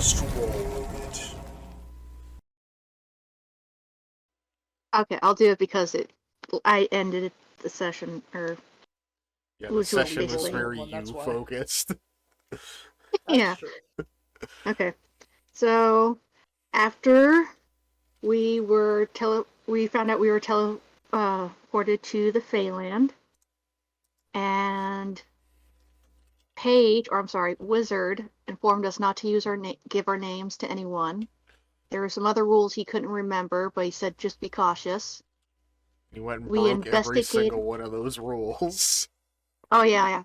must roll it. Okay, I'll do it because I ended the session, or Yeah, it the was session was basically. very That's why. you-focused. Yeah. True. Okay. So after we found out we were teleported to the Faewild, and Wizard informed us not to use give our names to anyone. There were some other rules he couldn't remember, but he said just be cautious. He went and We broke every investigated. single one of those rules. Oh yeah.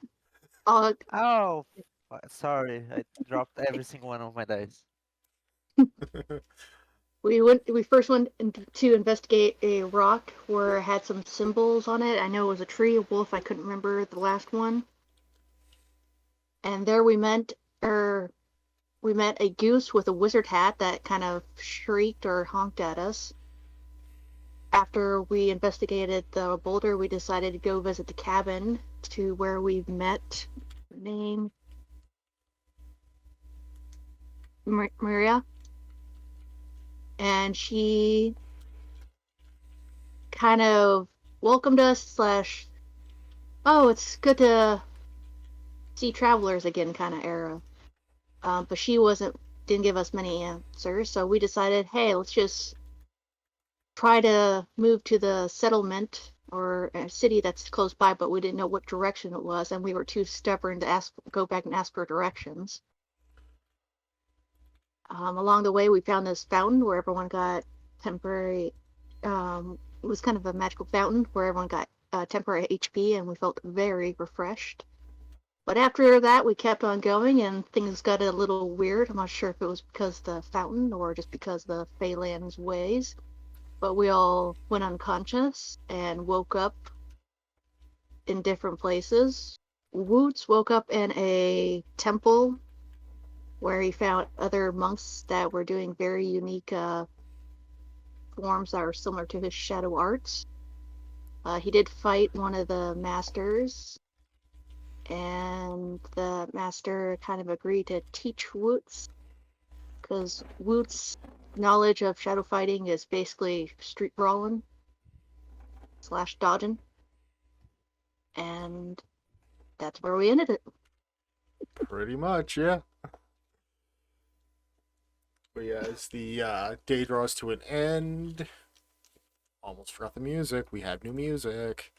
Oh, sorry, I dropped every single one of my dice. We first went to investigate a rock where it had some symbols on it. I know it was a tree, a wolf. I couldn't remember the last one. And there we met a goose with a wizard hat that kind of shrieked or honked at us. After we investigated the boulder, we decided to go visit the cabin to where we met name Maria. And she kind of welcomed us / oh, it's good to see travelers again kind of era. But she didn't give us many answers, so we decided, hey, let's just try to move to the settlement or a city that's close by, but we didn't know what direction it was, and we were too stubborn to go back and ask for directions. Along the way, we found this fountain where everyone got temporary. It was kind of a magical fountain where everyone got temporary HP, and we felt very refreshed. But after that, we kept on going, and things got a little weird. I'm not sure if it was because of the fountain or just because of the Faeland's ways. But we all went unconscious and woke up in different places. Woots woke up in a temple where he found other monks that were doing very unique forms that are similar to his shadow arts. He did fight one of the masters, and the master kind of agreed to teach Woots, because Woots' knowledge of shadow fighting is basically street brawling / dodging, and that's where we ended it. Pretty much, yeah. But yeah, as the day draws to an end, almost forgot the music. We have new music.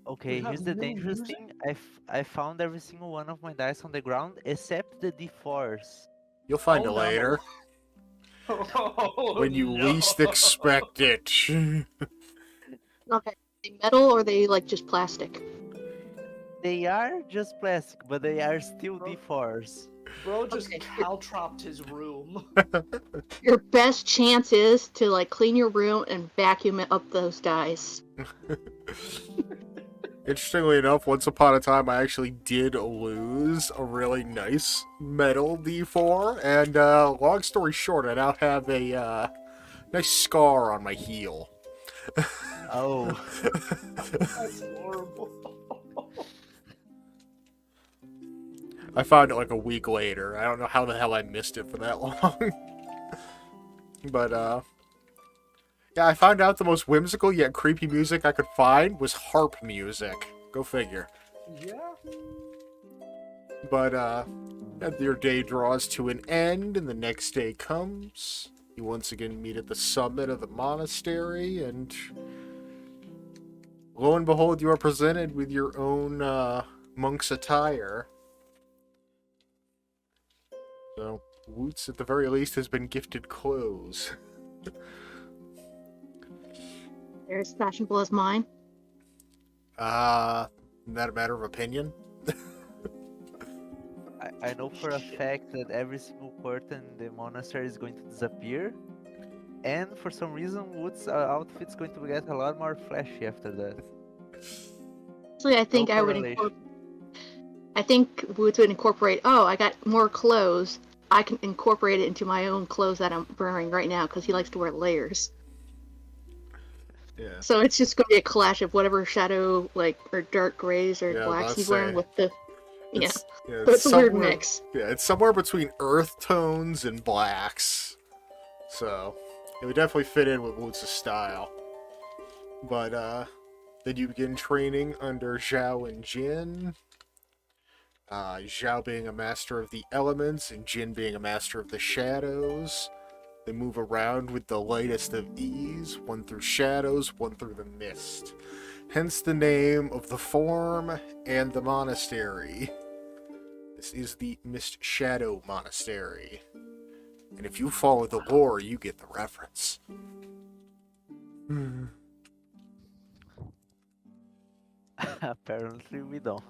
Okay, have here's the no dangerous music? thing. I found every single one of my dice on the ground except the D4s. You'll find Oh, it no. later. Oh, When you no. least expect it. Okay, they metal or they like just plastic? They are just plastic, but they are still Bro. D4s. Bro just Okay. caltropped his room. Your best chance is to like clean your room and vacuum up those dice. Interestingly enough, once upon a time, I actually did lose a really nice metal D4, and long story short, I now have a nice scar on my heel. Oh, That's horrible. I found it like a week later. I don't know how the hell I missed it for that long. But, yeah, I found out the most whimsical yet creepy music I could find was harp music. Go figure. Yeah. But, your day draws to an end, and the next day comes. You once again meet at the summit of the monastery, and lo and behold, you are presented with your own, monk's attire. So, Woots, at the very least, has been gifted clothes. They're as fashionable as mine. Isn't that a matter of opinion? I know for a fact that every single curtain in the monastery is going to disappear. And for some reason, Wood's outfit's going to get a lot more flashy after that. Actually, I think No I would correlation. I think Woods would incorporate, oh, I got more clothes. I can incorporate it into my own clothes that I'm wearing right now, because he likes to wear layers. Yeah. So it's just going to be a clash of whatever shadow, or dark grays or Yeah, blacks let's he's wearing say. with the... Yeah, Yeah, but it's a weird somewhere- mix. Yeah, it's somewhere between earth tones and blacks. So, it would definitely fit in with Woots' style. But, then you begin training under Zhao and Jin. Zhao being a master of the elements and Jin being a master of the shadows. They move around with the lightest of ease, one through shadows, one through the mist. Hence the name of the form and the monastery. This is the Mist Shadow Monastery. And if you follow the lore, you get the reference. Apparently we don't.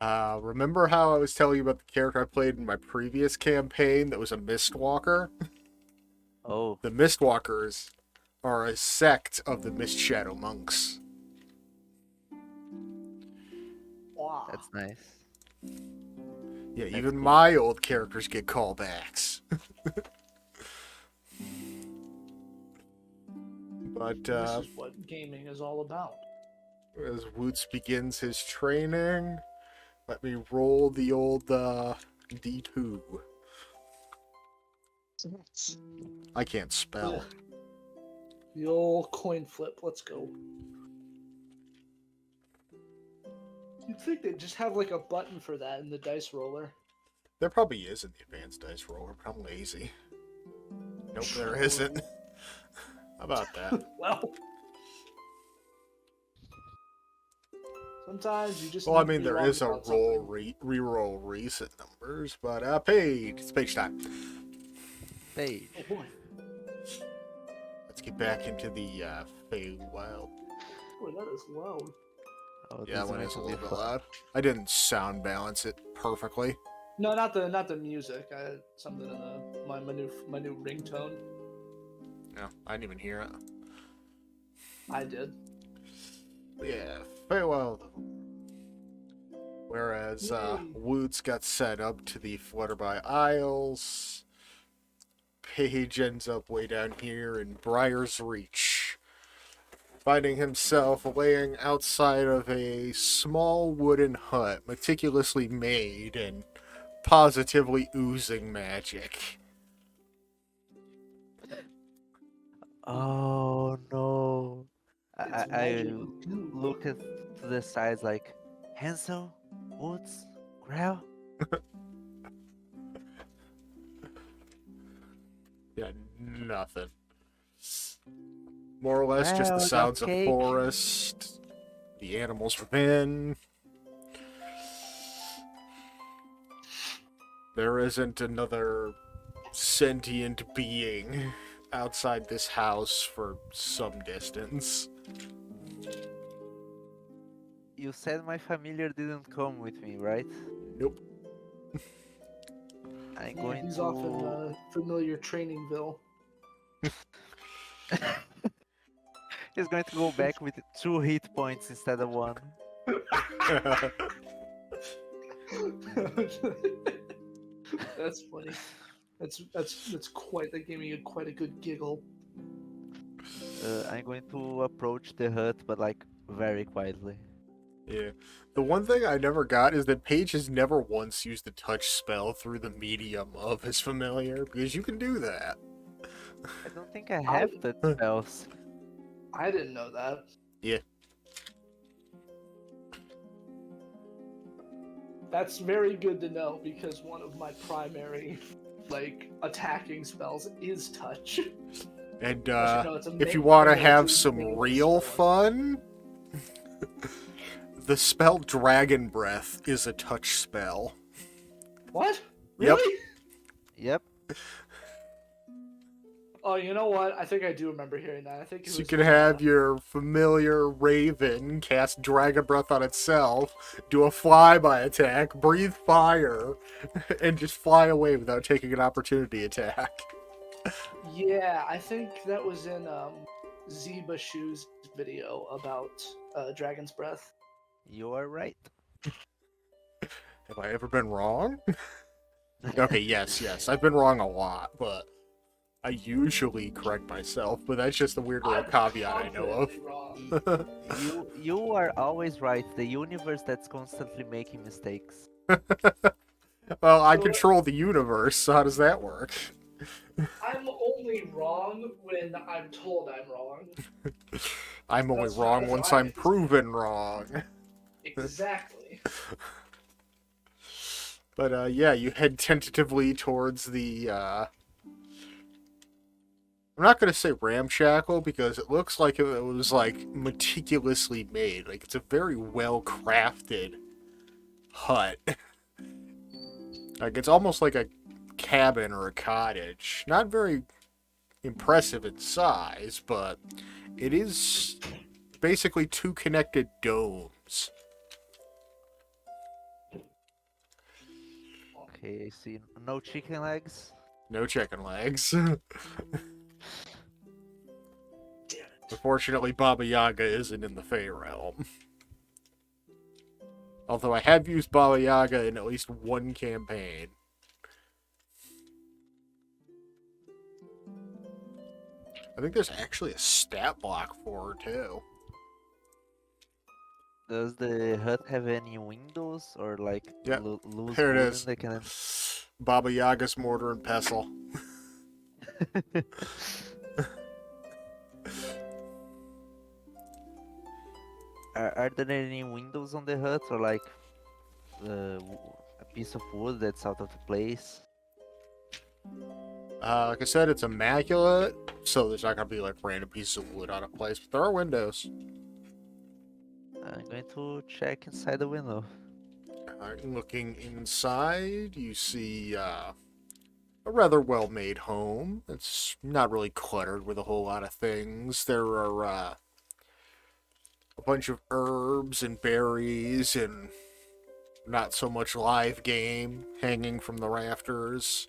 Remember how I was telling you about the character I played in my previous campaign that was a Mistwalker? Oh, The Mistwalkers are a sect of the Mist Shadow monks. Wow. that's nice. Yeah, That's even cool. my old characters get callbacks. But This is what gaming is all about. as Woots begins his training, let me roll the old D2. I can't spell. The old coin flip. Let's go. You'd think they'd just have like a button for that in the dice roller. There probably is in the advanced dice roller, but I'm lazy. Nope, there isn't. How about that? Well, sometimes you just. Well, I need to mean, be there wrong is a about roll something. re-roll recent numbers, but page. It's page time. Page. Oh boy. Let's get back into the Faewild. Boy, that is loud. Oh, Yeah, this when going it's a to be little bit fun. loud. I didn't sound balance it perfectly. No, not the music. I had something in my new ringtone. No, I didn't even hear it. I did. Yeah, Faewild. Whereas Yay. Woots got set up to the Flutterby Isles, Paige ends up way down here in Briar's Reach, finding himself laying outside of a small wooden hut, meticulously made and positively oozing magic. Oh no. It's I magic goo. look at to the sides like Hansel, Woods, Grell. Yeah, nothing. More or less just Well, the I got sounds of cake. forest, the animals within. There isn't another sentient being outside this house for some distance. You said my familiar didn't come with me, right? Nope. I'm Yeah, going he's to. off in familiar Trainingville. He's going to go back with 2 hit points instead of 1. That's funny. That's quite. That gave me quite a good giggle. I'm going to approach the hut, but like very quietly. Yeah. The one thing I never got is that Paige has never once used a touch spell through the medium of his familiar, because you can do that. I don't think I have the spells. I didn't know that. Yeah. That's very good to know because one of my primary, like, attacking spells is touch. And Actually, no, it's a if you ma- want to no, have it's a some melee real spell. fun, the spell Dragon Breath is a touch spell. What? Yep. Really? Yep. Oh, you know what? I think I do remember hearing that. I think it So you was can in, have your familiar Raven cast Dragon Breath on itself, do a flyby attack, breathe fire, and just fly away without taking an opportunity attack. Yeah, I think that was in Zeba Shoe's video about Dragon's Breath. You are right. Have I ever been wrong? Okay, yes, I've been wrong a lot, but I usually correct myself, but that's just a weird little caveat I know of. confidently wrong. You are always right. The universe that's constantly making mistakes. Well, I So control the universe, so how does that work? I'm only wrong when I'm told I'm wrong. I'm only That's wrong how once I I'm make this proven wrong. Exactly. But yeah, you head tentatively towards the I'm not gonna say ramshackle because it looks like it was like meticulously made. Like it's a very well crafted hut. Like it's almost like a cabin or a cottage. Not very impressive in size, but it is basically two connected domes. Okay, I see. No chicken legs. No chicken legs. Damn it. Unfortunately, Baba Yaga isn't in the Fey realm. Although I have used Baba Yaga in at least one campaign. I think there's actually a stat block for her, too. Does the hut have any windows or like Yep, loose here it wooden is. they can? Baba Yaga's mortar and pestle. Are there any windows on the hut or like a piece of wood that's out of place? Like I said, it's immaculate, so there's not gonna be like random pieces of wood out of place, but there are windows. I'm going to check inside the window. Looking inside, you see a rather well-made home. It's not really cluttered with a whole lot of things. There are a bunch of herbs and berries and not so much live game hanging from the rafters.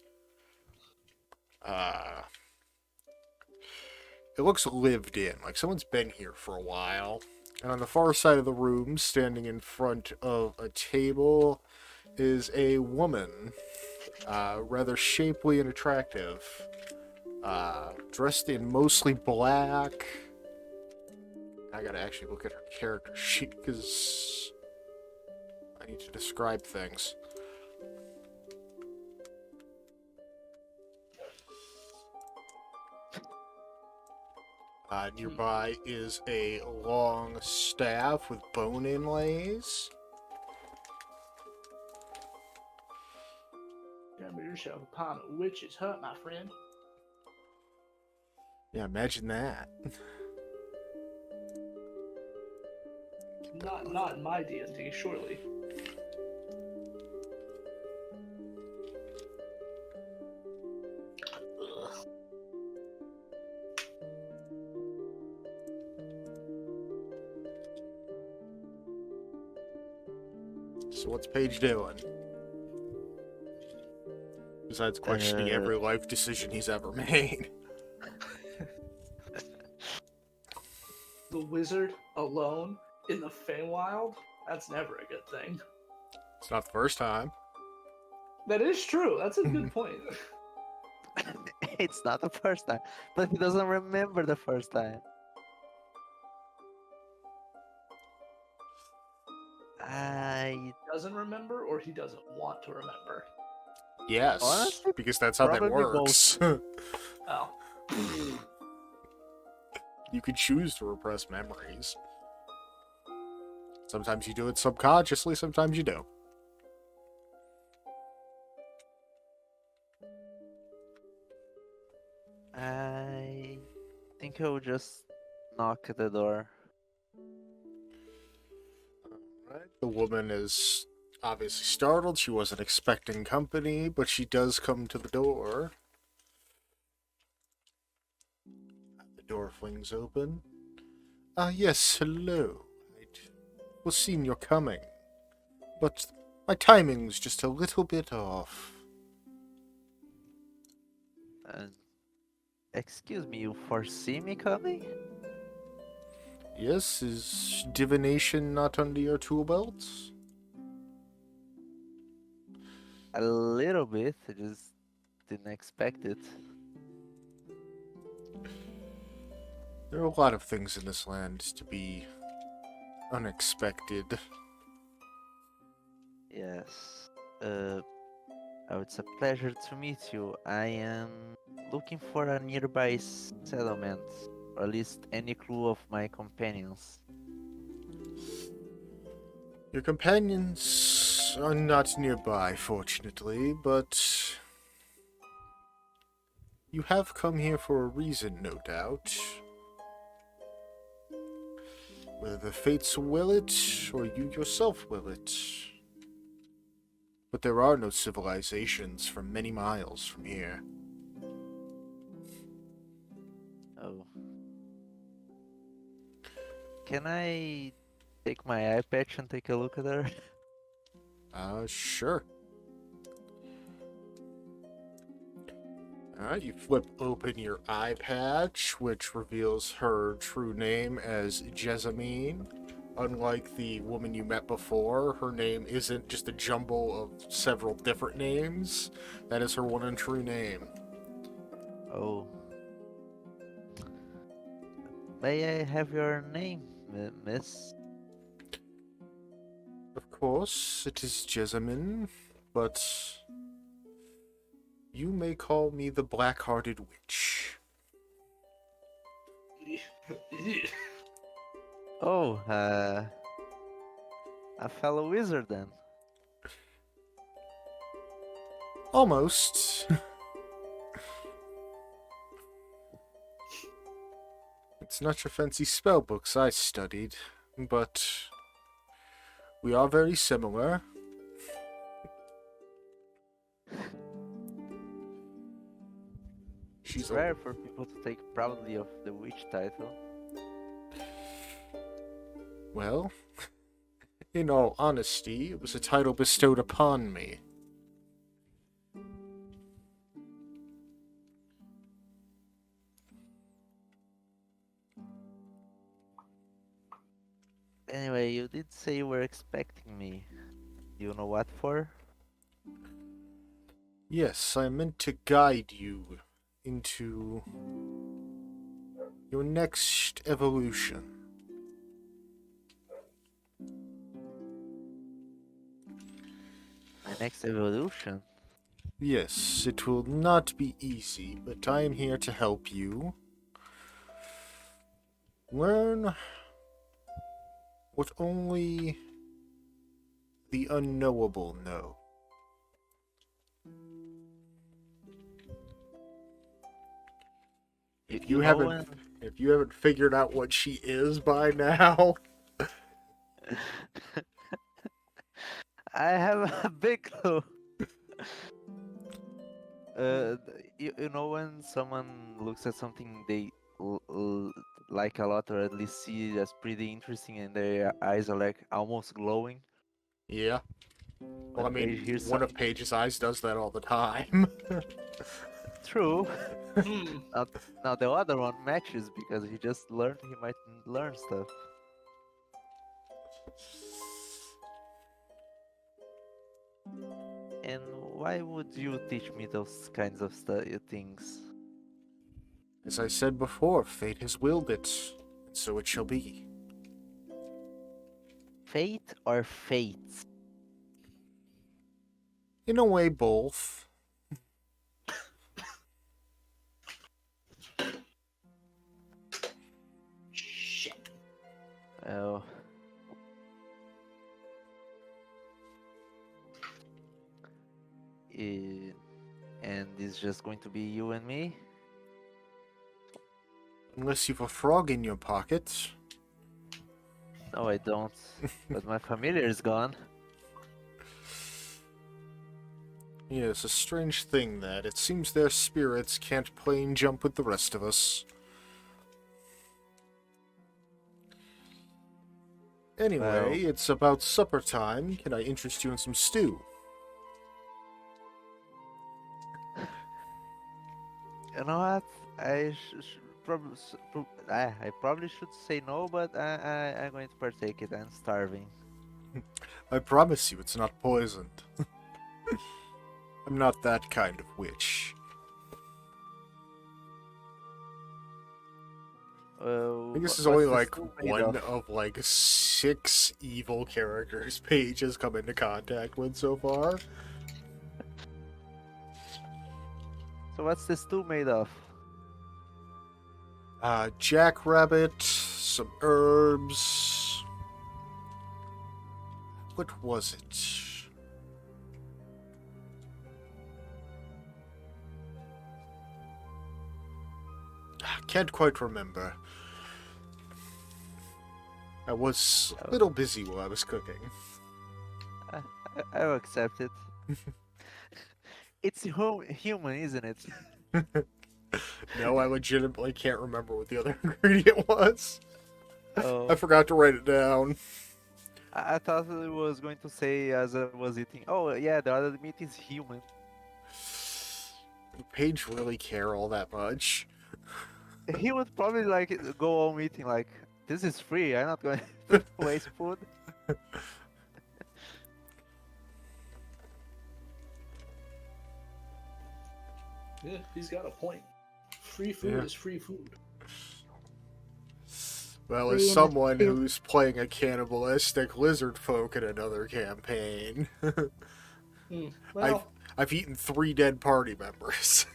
It looks lived in, like someone's been here for a while. And on the far side of the room, standing in front of a table, is a woman, rather shapely and attractive, dressed in mostly black. I gotta actually look at her character sheet because I need to describe things. Nearby is a long staff with bone inlays. Remember yourself upon a witch's hut, my friend. Yeah, imagine that. Not in my D&D, surely. Ugh. So what's Paige doing? Besides questioning every life decision he's ever made. The wizard alone in the Faewild? That's never a good thing. It's not the first time. That is true. That's a good point. It's not the first time, but he doesn't remember the first time. I Doesn't remember, or he doesn't want to remember. Yes, Honestly, because that's how that probably works. Oh. You can choose to repress memories. Sometimes you do it subconsciously, sometimes you don't. I think I'll just knock at the door. Alright, the woman is obviously startled. She wasn't expecting company, but she does come to the door. The door flings open. Yes, hello. I was seeing you're coming, but my timing's just a little bit off. Excuse me, you foresee me coming? Yes, is divination not under your tool belts? A little bit. I just didn't expect it. There are a lot of things in this land to be unexpected. Yes. Oh, it's a pleasure to meet you. I am looking for a nearby settlement, or at least any clue of my companions. Your companions are not nearby, fortunately, but you have come here for a reason, no doubt. Whether the fates will it, or you yourself will it. But there are no civilizations for many miles from here. Oh. Can I take my eye patch and take a look at her? Sure. Alright, you flip open your eye patch, which reveals her true name as Jessamine. Unlike the woman you met before, her name isn't just a jumble of several different names. That is her one and true name. Oh. May I have your name, miss? Of course, it is Jessamine, but you may call me the Black-Hearted Witch. Oh, a fellow wizard then. Almost. It's not your fancy spell books I studied, but we are very similar. It's rare for people to take proudly of the witch title. Well, in all honesty, it was a title bestowed upon me. Anyway, you did say you were expecting me. Do you know what for? Yes, I meant to guide you into your next evolution. My next evolution? Yes, it will not be easy, but I am here to help you learn what only the unknowable know. If you haven't figured out what she is by now, I have a big clue. You know when someone looks at something they like a lot, or at least see as pretty interesting, and their eyes are like almost glowing? yeah. Well, I When mean, Paige hears one of Paige's eyes does that all the time. True. Hmm. Now the other one matches because he just learned he might learn stuff. And why would you teach me those kinds of things? As I said before, fate has willed it, and so it shall be. Fate or fate? In a way, both. Shit. Oh. And it's just going to be you and me? Unless you've a frog in your pocket. No, I don't. But my familiar is gone. Yes, a strange thing that. It seems their spirits can't play and jump with the rest of us. Anyway, it's about supper time. Can I interest you in some stew? You know what? I probably should say no, but I'm going to partake it. I'm starving. I promise you it's not poisoned. I'm not that kind of witch. I think this is What's only the like stew made one of? of like 6 evil characters Paige has come into contact with so far. So what's the stew made of? Jackrabbit, some herbs. What was it? Can't quite remember. I was a little busy while I was cooking. I'll accept it. It's human, isn't it? No, I legitimately can't remember what the other ingredient was. Oh, I forgot to write it down. I thought it was going to say as I was eating. Oh yeah, the other meat is human. Paige really care all that much. He would probably like go on eating like this is free. I'm not going to waste food. Yeah, he's got a point. Free food is free food. Well, Free as in the someone field. who's playing a cannibalistic lizard folk in another campaign, Well, I've eaten 3 dead party members.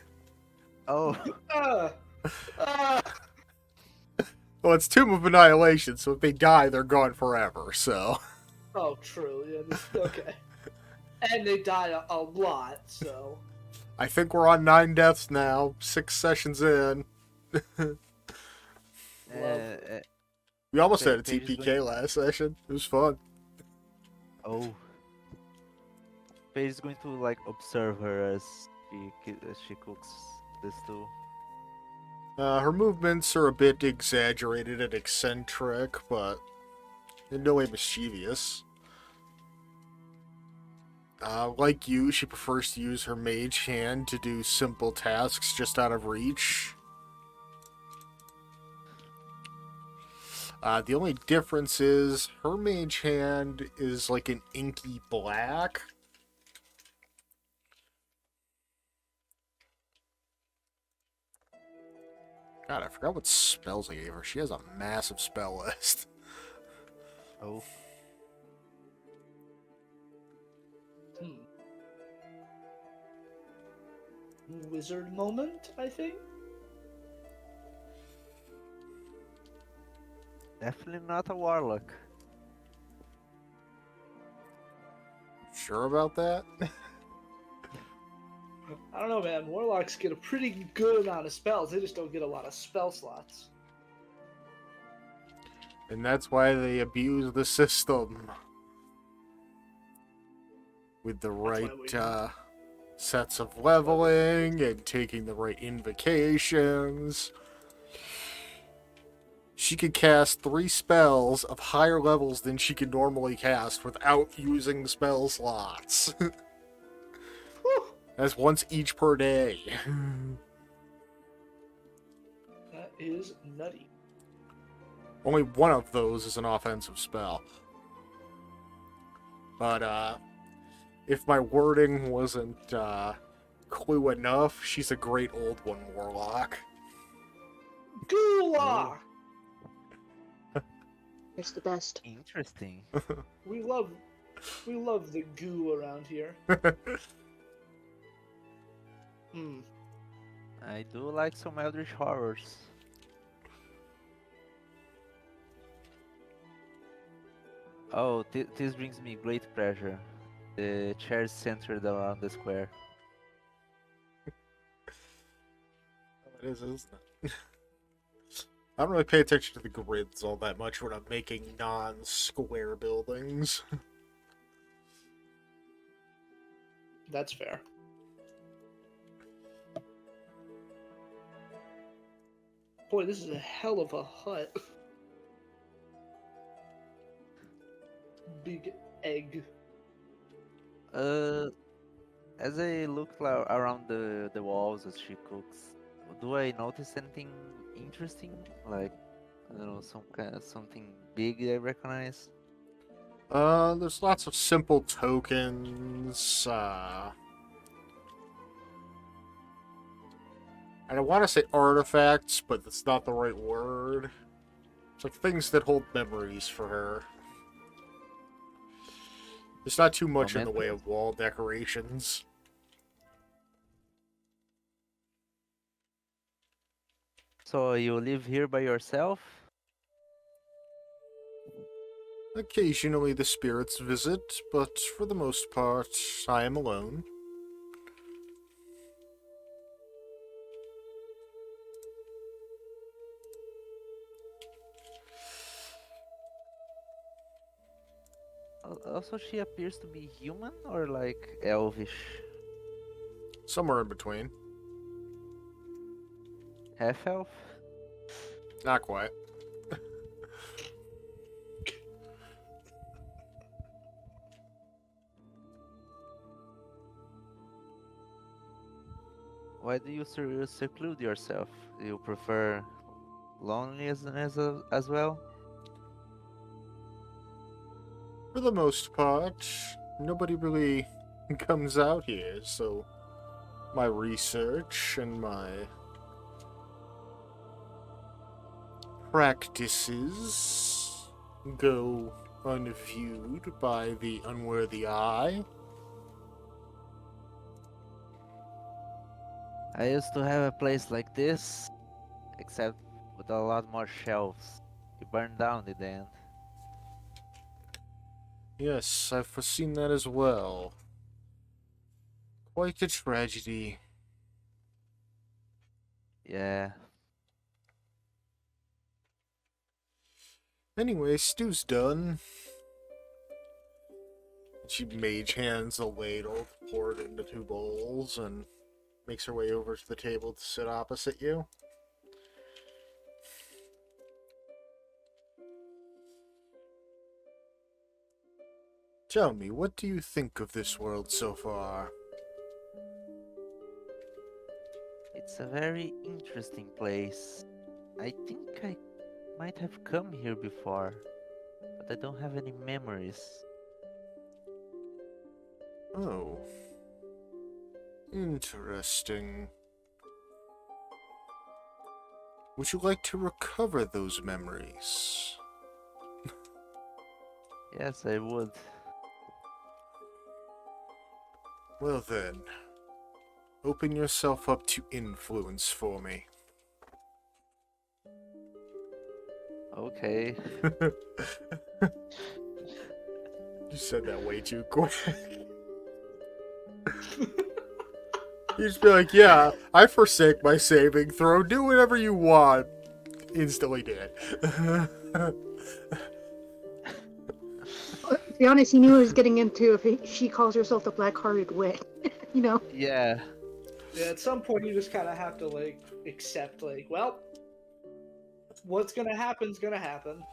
Oh, uh, Well, it's Tomb of Annihilation, so if they die, they're gone forever, so... oh, true. Yeah, okay. And they die a lot, so. I think we're on 9 deaths now, 6 sessions in. We almost had a Paige is TPK last session. It was fun. oh. Paige is going to like observe her as she cooks this stew. Her movements are a bit exaggerated and eccentric, but in no way mischievous. Like you, she prefers to use her mage hand to do simple tasks just out of reach. The only difference is her mage hand is like an inky black. God, I forgot what spells I gave her. She has a massive spell list. Oh, Wizard moment, I think. definitely not a warlock. Sure about that? I don't know, man. Warlocks get a pretty good amount of spells. They just don't get a lot of spell slots. And that's why they abuse the system. With the why right sets of leveling and taking the right invocations. She could cast 3 spells of higher levels than she could normally cast without using spell slots. Whew, That's once each per day. that is nutty. Only one of those is an offensive spell. But, if my wording wasn't, clue enough, she's a great old one warlock. Gula! It's the best. Interesting. We love the goo around here. Hmm. I do like some Eldritch horrors. Oh, this brings me great pleasure. The chairs centered around the square. It is, isn't it? I don't really pay attention to the grids all that much when I'm making non-square buildings. That's fair. Boy, this is a hell of a hut. Big egg. As I look around the walls as she cooks, do I notice anything interesting? Like, I don't know, something big I recognize? There's lots of simple tokens, And I want to say artifacts, but that's not the right word. It's like things that hold memories for her. There's not too much in the way of wall decorations. So you live here by yourself? Occasionally the spirits visit, but for the most part, I am alone. Also, she appears to be human or like elvish? Somewhere in between. Half elf? Not quite. Why do you seclude yourself? Do you prefer loneliness as well? For the most part, nobody really comes out here, so my research and my practices go unviewed by the unworthy eye. I used to have a place like this, except with a lot more shelves. It burned down in the end. Yes, I've foreseen that as well. Quite a tragedy. Yeah. Anyway, stew's done. She mage hands a ladle, pour it into 2 bowls, and makes her way over to the table to sit opposite you. Tell me, what do you think of this world so far? It's a very interesting place. I think I might have come here before, but I don't have any memories. Oh. Interesting. Would you like to recover those memories? Yes, I would. Well then, open yourself up to influence for me. Okay. You said that way too quick. You just be like, yeah, I forsake my saving throw, do whatever you want. Instantly dead. To be honest, he knew he was getting into if she calls herself the Black-Hearted Witch. You know? Yeah. Yeah, at some point you just kind of have to like accept, like, well, what's gonna happen's gonna happen.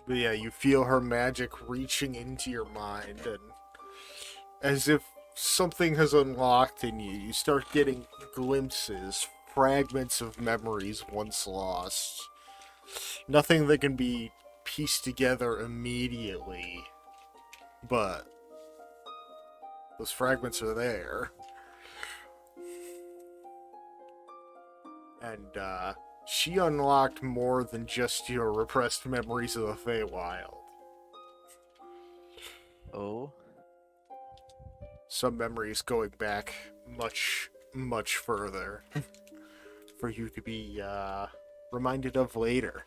But yeah, you feel her magic reaching into your mind, and as if something has unlocked in you, you start getting glimpses, fragments of memories once lost. Nothing that can be pieced together immediately, but those fragments are there. And, she unlocked more than just your repressed memories of the Faewild. Oh. Some memories going back much, much further for you to be, reminded of later.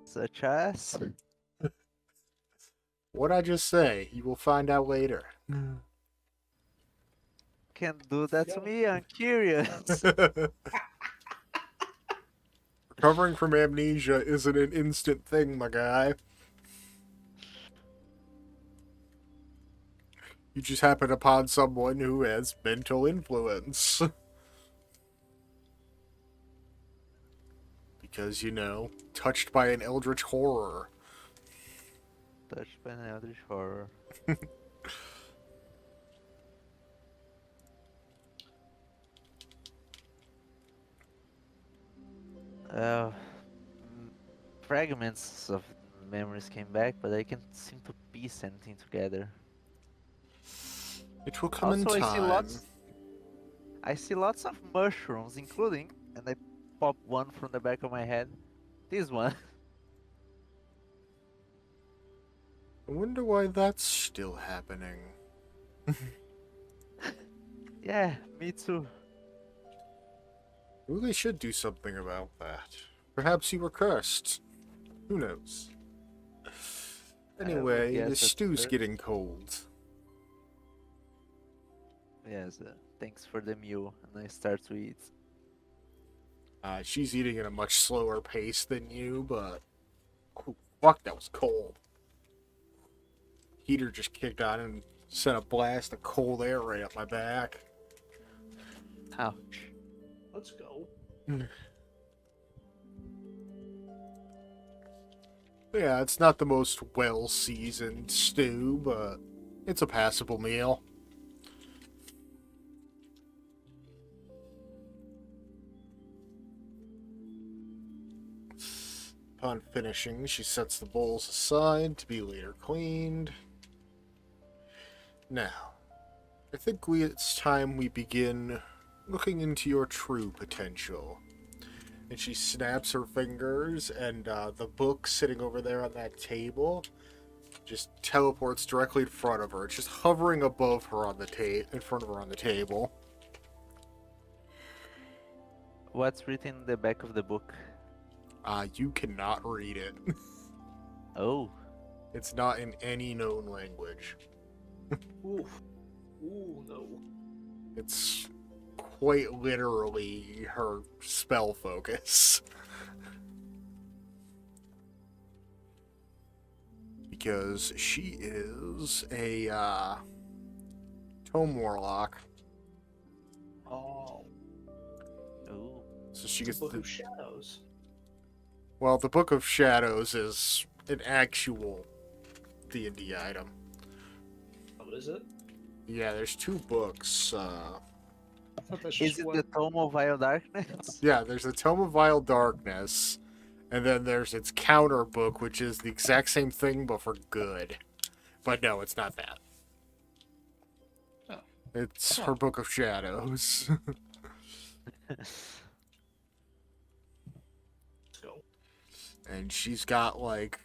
Such as? What'd I just say? You will find out later. Can't do that to me, I'm curious. Recovering from amnesia isn't an instant thing, my guy. You just happen upon someone who has mental influence. Because, you know, touched by an eldritch horror. Touched by an eldritch horror. Uh, Fragments of memories came back, but I can't seem to piece anything together. It will come in Also, time. I see lots of mushrooms, including, and I pop one from the back of my head. This one. I wonder why that's still happening. Yeah, me too. We really should do something about that. Perhaps you were cursed. Who knows? I would Anyway, the guess at stew's first. getting cold. Yes, thanks for the meal, and I start to eat. She's eating at a much slower pace than you, but... Oh, fuck, that was cold. Heater just kicked on and sent a blast of cold air right up my back. Ouch. Let's go. Yeah, it's not the most well-seasoned stew, but it's a passable meal. Upon finishing, she sets the bowls aside to be later cleaned. Now, I think it's time we begin looking into your true potential. And she snaps her fingers, and the book sitting over there on that table just teleports directly in front of her. It's just hovering above her on the in front of her on the table. What's written in the back of the book? You cannot read it. Oh, It's not in any known language. Oof. Ooh, no. It's quite literally her spell focus. Because she is a tome warlock. Oh, oh. So she the gets Book the... of Shadows. Well, the Book of Shadows is an actual D&D item. Oh, is it? Yeah, there's two books. I thought that's Is just it one. the Tome of Vile Darkness? Yeah, there's the Tome of Vile Darkness, and then there's its counter book, which is the exact same thing but for good. But no, it's not that. Oh. It's Huh. her Book of Shadows. Let's go. And she's got, like,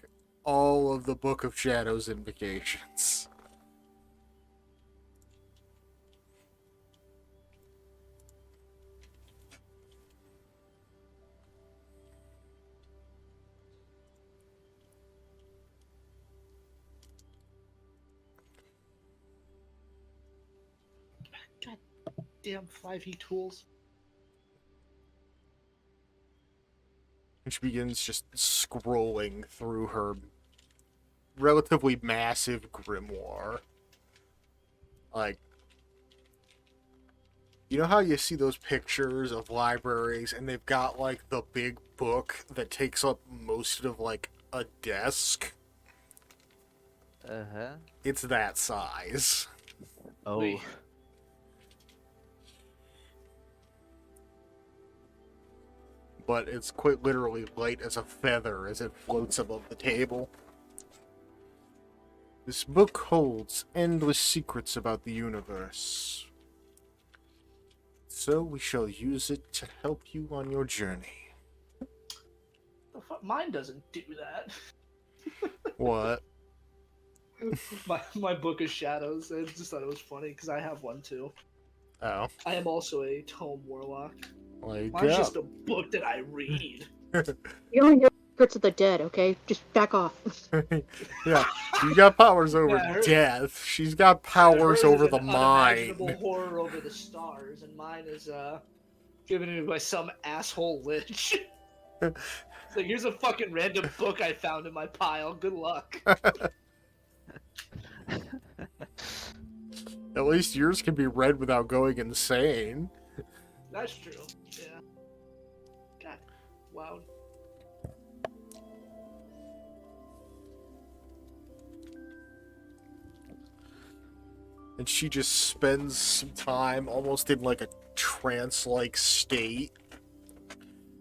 all of the Book of Shadows invocations. God damn 5e tools. And she begins just scrolling through her relatively massive grimoire. Like, you know how you see those pictures of libraries and they've got, like, the big book that takes up most of, like, a desk? Uh-huh. It's that size. Oh. Wait. But it's quite literally light as a feather as it floats above the table. This book holds endless secrets about the universe. So we shall use it to help you on your journey. The fuck? Mine doesn't do that. What? my Book of Shadows. I just thought it was funny because I have one too. Oh. I am also a tome warlock. Like, Mine's yeah. just a book that I read. You only hear secrets of the dead, okay? Just back off. Yeah, you got powers over Yeah, her- death. She's got powers Hers is over the an unimaginable mind. horror over the stars, and mine is given to me by some asshole lich. It's like, here's a fucking random book I found in my pile. Good luck. At least yours can be read without going insane. That's true. Yeah. God. Wow. And she just spends some time almost in like a trance-like state,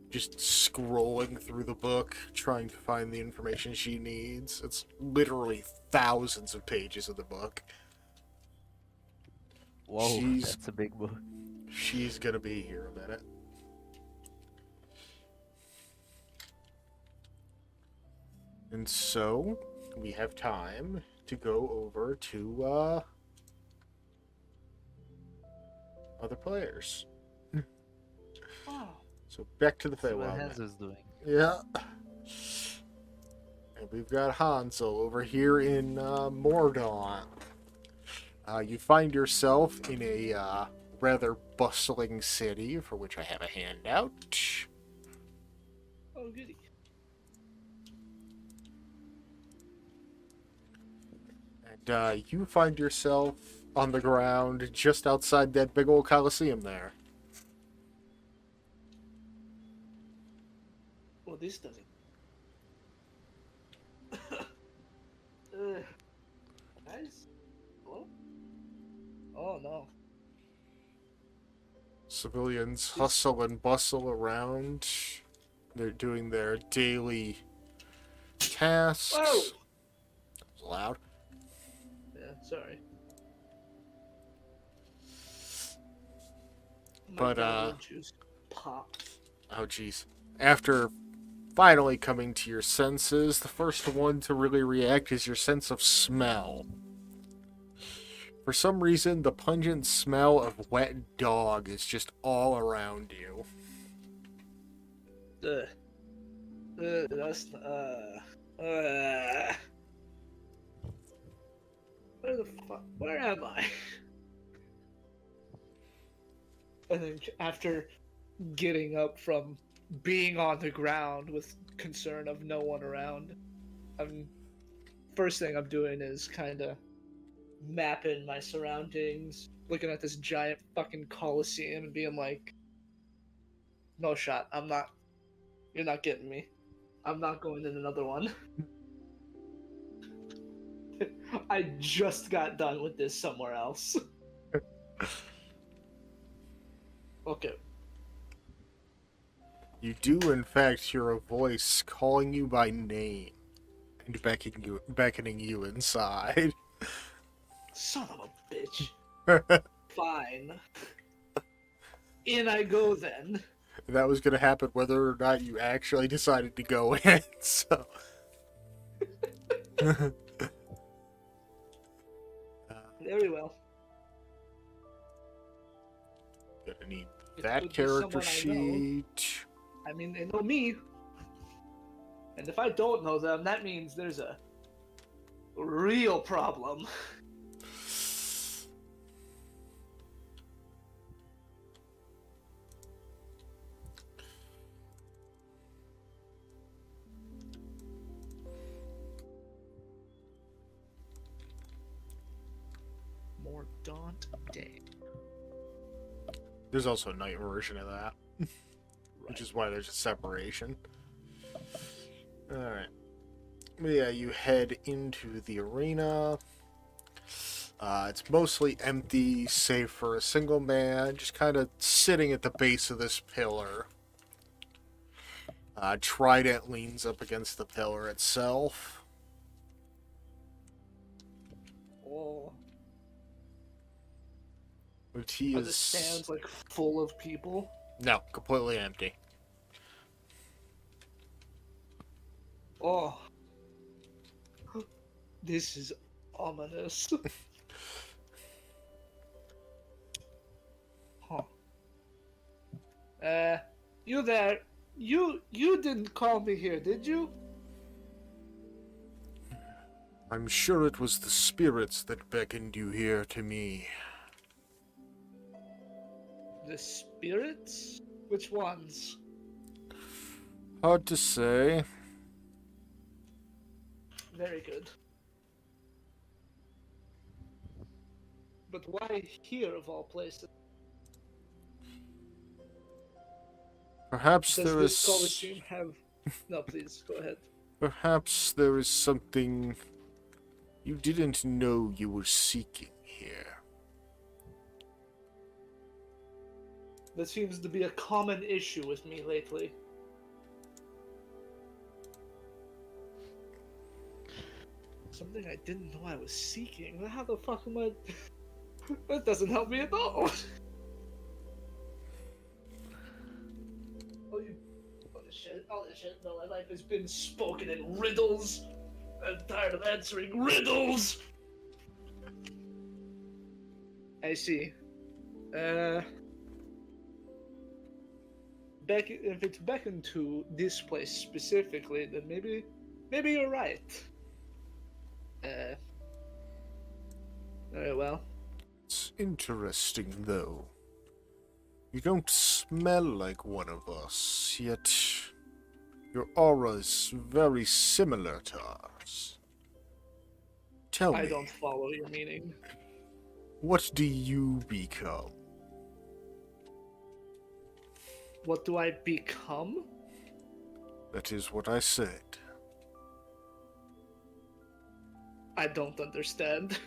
just scrolling through the book, trying to find the information she needs. It's literally thousands of pages of the book. Whoa, She's that's a big book. she's gonna be here a minute. And so we have time to go over to other players. Oh, So back to the See what Faewild. Hanzo's doing. Yeah. And we've got Hansel over here in Mordaunt. You find yourself in a rather bustling city, for which I have a handout. oh goody. And you find yourself on the ground just outside that big old Coliseum there. Well, this doesn't. Guys? Hello? Oh no. Civilians hustle and bustle around. They're doing their daily tasks. Whoa! It's loud. Yeah, sorry. My But, dog juice popped. Oh, jeez. After finally coming to your senses, the first one to really react is your sense of smell. For some reason, the pungent smell of wet dog is just all around you. Ugh. That's where the fuck? Where am I? And then after getting up from being on the ground with concern of no one around, first thing I'm doing is kind of mapping my surroundings, looking at this giant fucking coliseum and being like, no shot, you're not getting me. I'm not going in another one. I just got done with this somewhere else. Okay. You do, in fact, hear a voice calling you by name and beckoning you inside. Son of a bitch. Fine. In I go then. That was going to happen whether or not you actually decided to go in, so... Very well. Gonna need It that could be character someone I know. sheet. I mean, they know me. And if I don't know them, that means there's a real problem. More Daunt Day. There's also a night version of that, which is why there's a separation. Alright. Yeah, you head into the arena. It's mostly empty, save for a single man, just kind of sitting at the base of this pillar. Trident leans up against the pillar itself. Oh. Which he Are the is... stands like full of people? No, completely empty. Oh. This is ominous. Huh. You there? You didn't call me here, did you? I'm sure it was the spirits that beckoned you here to me. The spirits? Which ones? Hard to say. Very good. But why here of all places? Perhaps Does there this is... Coliseum have... No, please, go ahead. Perhaps there is something you didn't know you were seeking here. That seems to be a common issue with me lately. Something I didn't know I was seeking. How the fuck am I... That doesn't help me at all. All this shit. No, my life has been spoken in riddles. I'm tired of answering riddles. I see. If it's beckoned to this place specifically, then maybe you're right. Very well. It's interesting, though. You don't smell like one of us, yet your aura is very similar to ours. Tell me, I don't follow your meaning. what do you become? What do I become? That is what I said. I don't understand.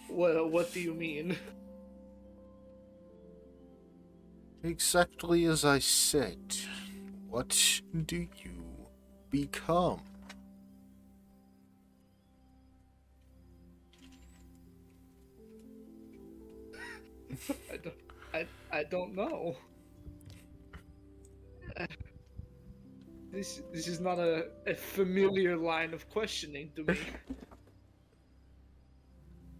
What do you mean? Exactly as I said. What do you become? I don't know. This is not a familiar line of questioning to me.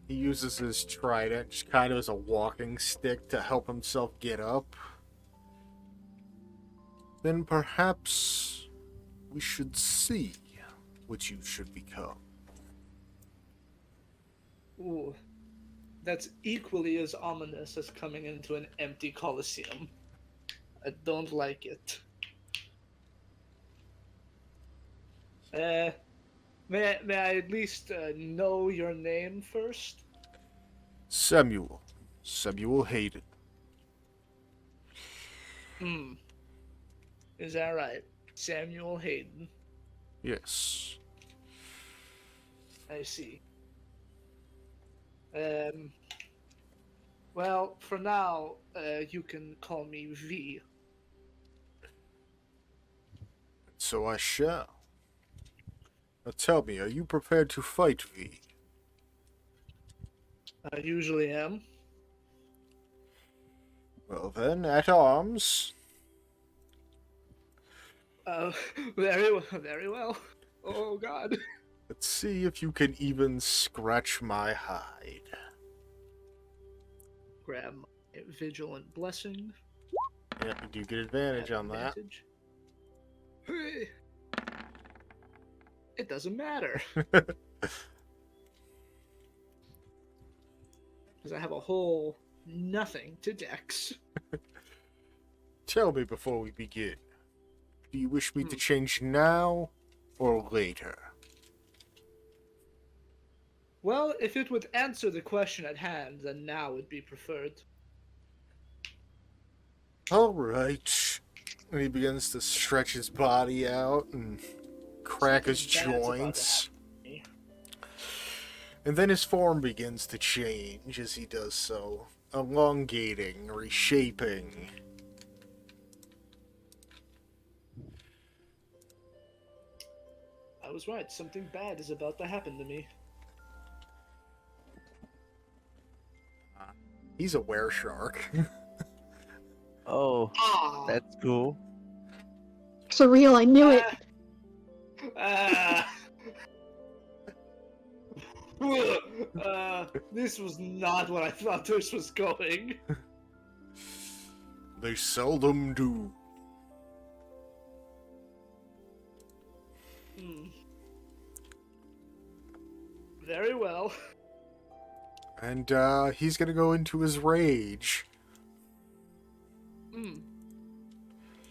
He uses his trident just kind of as a walking stick to help himself get up. Then perhaps we should see what you should become. Ooh, that's equally as ominous as coming into an empty coliseum. I don't like it. May I at least know your name first? Samuel. Samuel Hayden. Is that right? Samuel Hayden. Yes. I see. Well, for now, you can call me V. So I shall. Now tell me, are you prepared to fight, V? I usually am. Well then, at arms. Very well. Oh God. Let's see if you can even scratch my hide. Grab my vigilant blessing. Yeah, you do get advantage on that. Advantage. Hey. It doesn't matter. Because I have a whole nothing to dex. Tell me before we begin. Do you wish me to change now or later? Well, if it would answer the question at hand, then now would be preferred. Alright. And he begins to stretch his body out and crack his Something bad's about to joints. happen to me. And then his form begins to change as he does so, elongating, reshaping. I was right. Something bad is about to happen to me. He's a wereshark. Oh, Ah! that's cool. Surreal, I knew it. This was not what I thought this was going. They seldom do. Very well. And he's gonna go into his rage.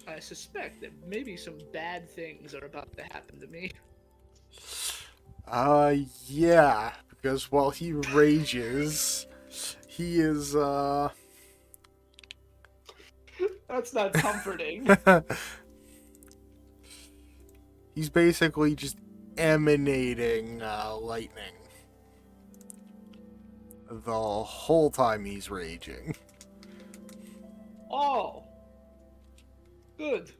I suspect that maybe some bad things are about to happen to me. Yeah, because while he rages, he is, That's not comforting. he's basically just emanating, lightning. The whole time he's raging. Oh! Good.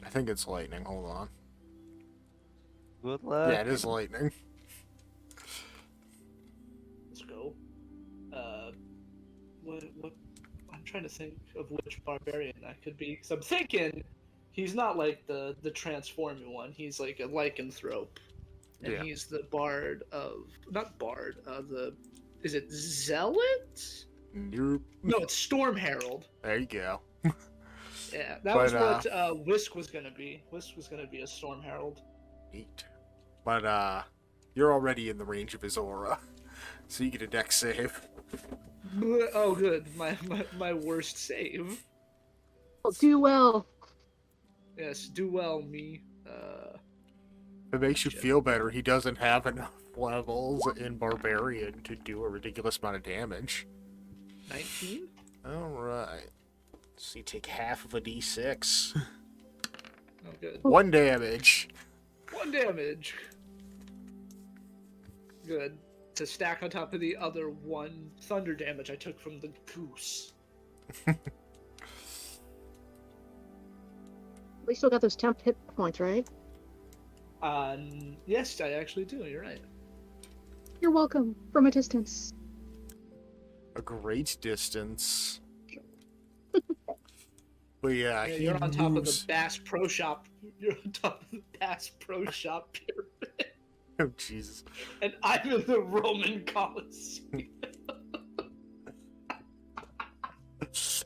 I think it's lightning, hold on. Good luck. Yeah, it is lightning. It's what? I'm trying to think of which barbarian that could be. Cause I'm thinking he's not like the transforming one. He's like a lycanthrope, and Yeah. he's the bard of not bard. Is it zealot? Nope. No, it's Storm Herald. There you go. Yeah, that But, was what Whisk was gonna be. Whisk was gonna be a Storm Herald. Neat. But you're already in the range of his aura, so you get a dex save. Oh, good. My worst save. Oh, do well. Yes, do well, me. If it makes you feel better, he doesn't have enough levels in Barbarian to do a ridiculous amount of damage. 19. Alright. So you take half of a d6. Oh, good. 1 damage. 1 damage. Good. To stack on top of the other 1 thunder damage I took from the goose. We still got those temp hit points, right? Yes, I actually do. You're right. You're welcome. From a distance. A great distance. But yeah, Yeah, he you're on top of the moves... Bass Pro Shop. You're on top of the Bass Pro Shop pyramid. Oh, Jesus. And I'm in the Roman Colosseum.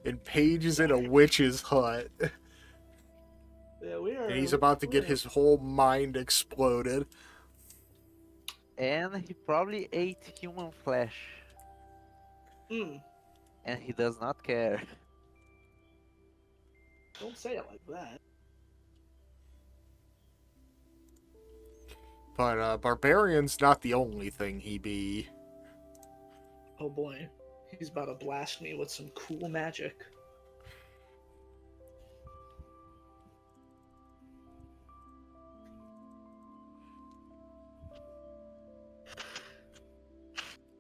And Paige is in a witch's hut. Yeah, we are. And he's about to get his whole mind exploded. And he probably ate human flesh. Mm, And he does not care. don't say it like that. But Barbarian's not the only thing he be. Oh boy, he's about to blast me with some cool magic.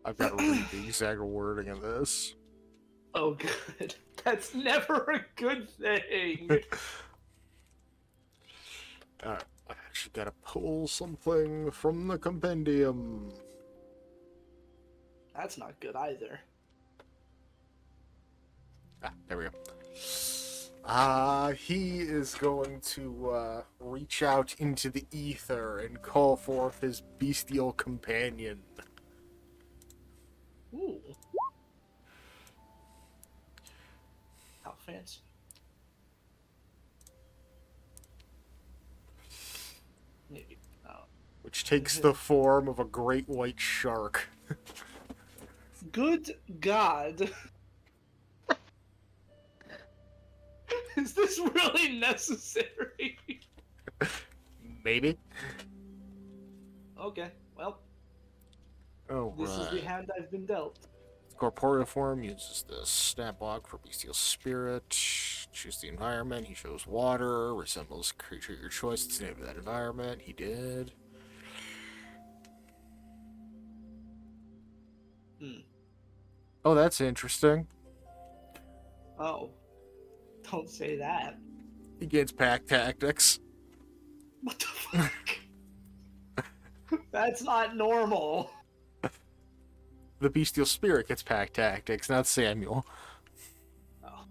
I've got to read the exact wording of this. Oh, good. That's never a good thing. Alright, I actually gotta pull something from the compendium. That's not good either. Ah, there we go. He is going to reach out into the ether and call forth his bestial companion. Ooh. How fancy. Maybe. Oh. Which takes the form of a great white shark. Good God. Is this really necessary? Maybe? Okay, well, Oh, this is the right. hand I've been dealt. Corporeal form uses the stat block for bestial spirit. Choose the environment. He chose water. Resembles a creature of your choice. It's the name of that environment. He did. Hmm. Oh, that's interesting. Oh. Don't say that. He gains pack tactics. What the fuck? That's not normal. The bestial spirit gets pack tactics, not Samuel. Oh.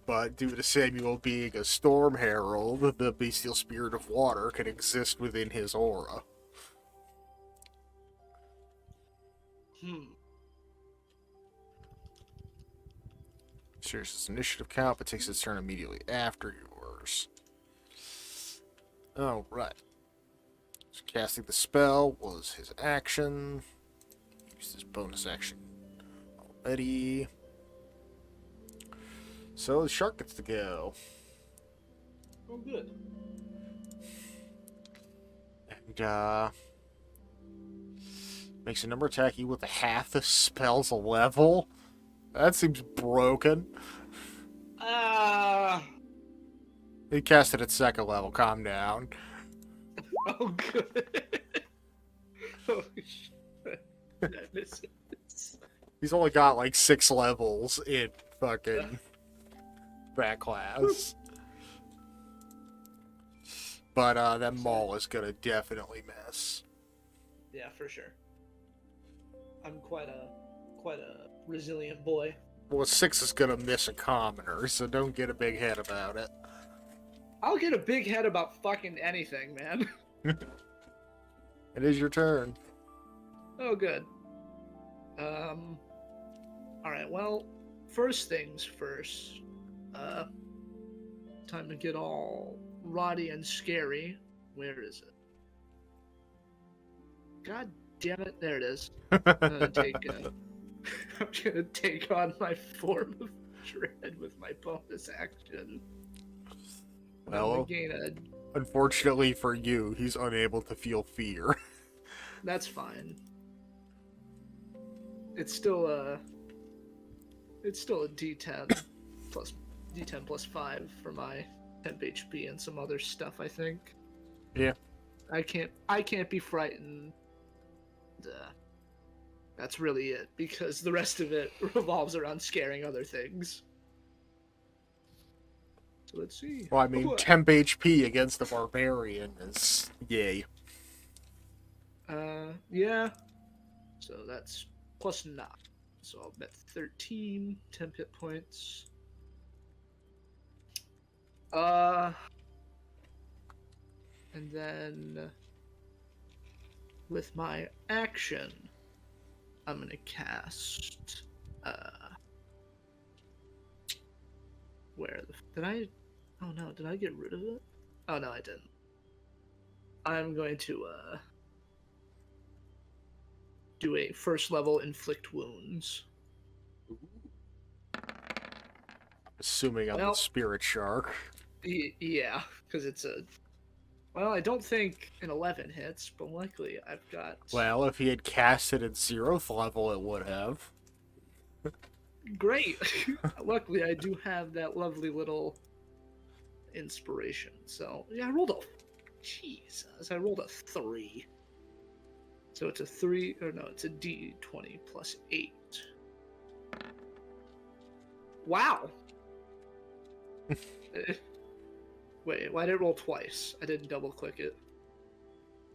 But due to Samuel being a storm herald, the bestial spirit of water can exist within his aura. Shares his initiative count, but takes its turn immediately after yours. Oh, right. So casting the spell was his action. He used his bonus action already. So the shark gets to go. Oh, good. And, makes a number attack equal to half the spell's level. That seems broken. He cast it at second level. Calm down. Oh, good. Oh, shit. I miss this. He's only got like 6 levels in fucking that class. But that maul is gonna definitely miss. Yeah, for sure. I'm quite a quite a resilient boy. Well, a 6 is gonna miss a commoner, so don't get a big head about it. I'll get a big head about fucking anything, man. It is your turn. Oh, good. Alright, well, first things first. Time to get all rotty and scary. Where is it? God damn it, there it is. I'm gonna take on my form of dread with my bonus action. I'm gonna Well, gain unfortunately for you, he's unable to feel fear. That's fine. It's still a D10 plus 5 for my temp HP and some other stuff, I think. Yeah. I can't be frightened. That's really it, because the rest of it revolves around scaring other things. So let's see. Well, I mean, temp HP against the barbarian is yay. Yeah. So that's plus 9. So I'll bet 13 temp hit points. And then with my action, I'm gonna cast. Where did I? Oh no, did I get rid of it? Oh no, I didn't. I'm going to do a first level inflict wounds. Assuming I'm the spirit shark. Yeah, because it's a. Well, I don't think an 11 hits, but luckily I've got. Well, if he had cast it at 0th level, it would have. Great! Luckily, I do have that lovely little inspiration. So, yeah, I rolled a. Jesus, I rolled a 3. So it's a 3, or no, it's a D20 plus 8. Wow! Wait, why did it roll twice? I didn't double click it.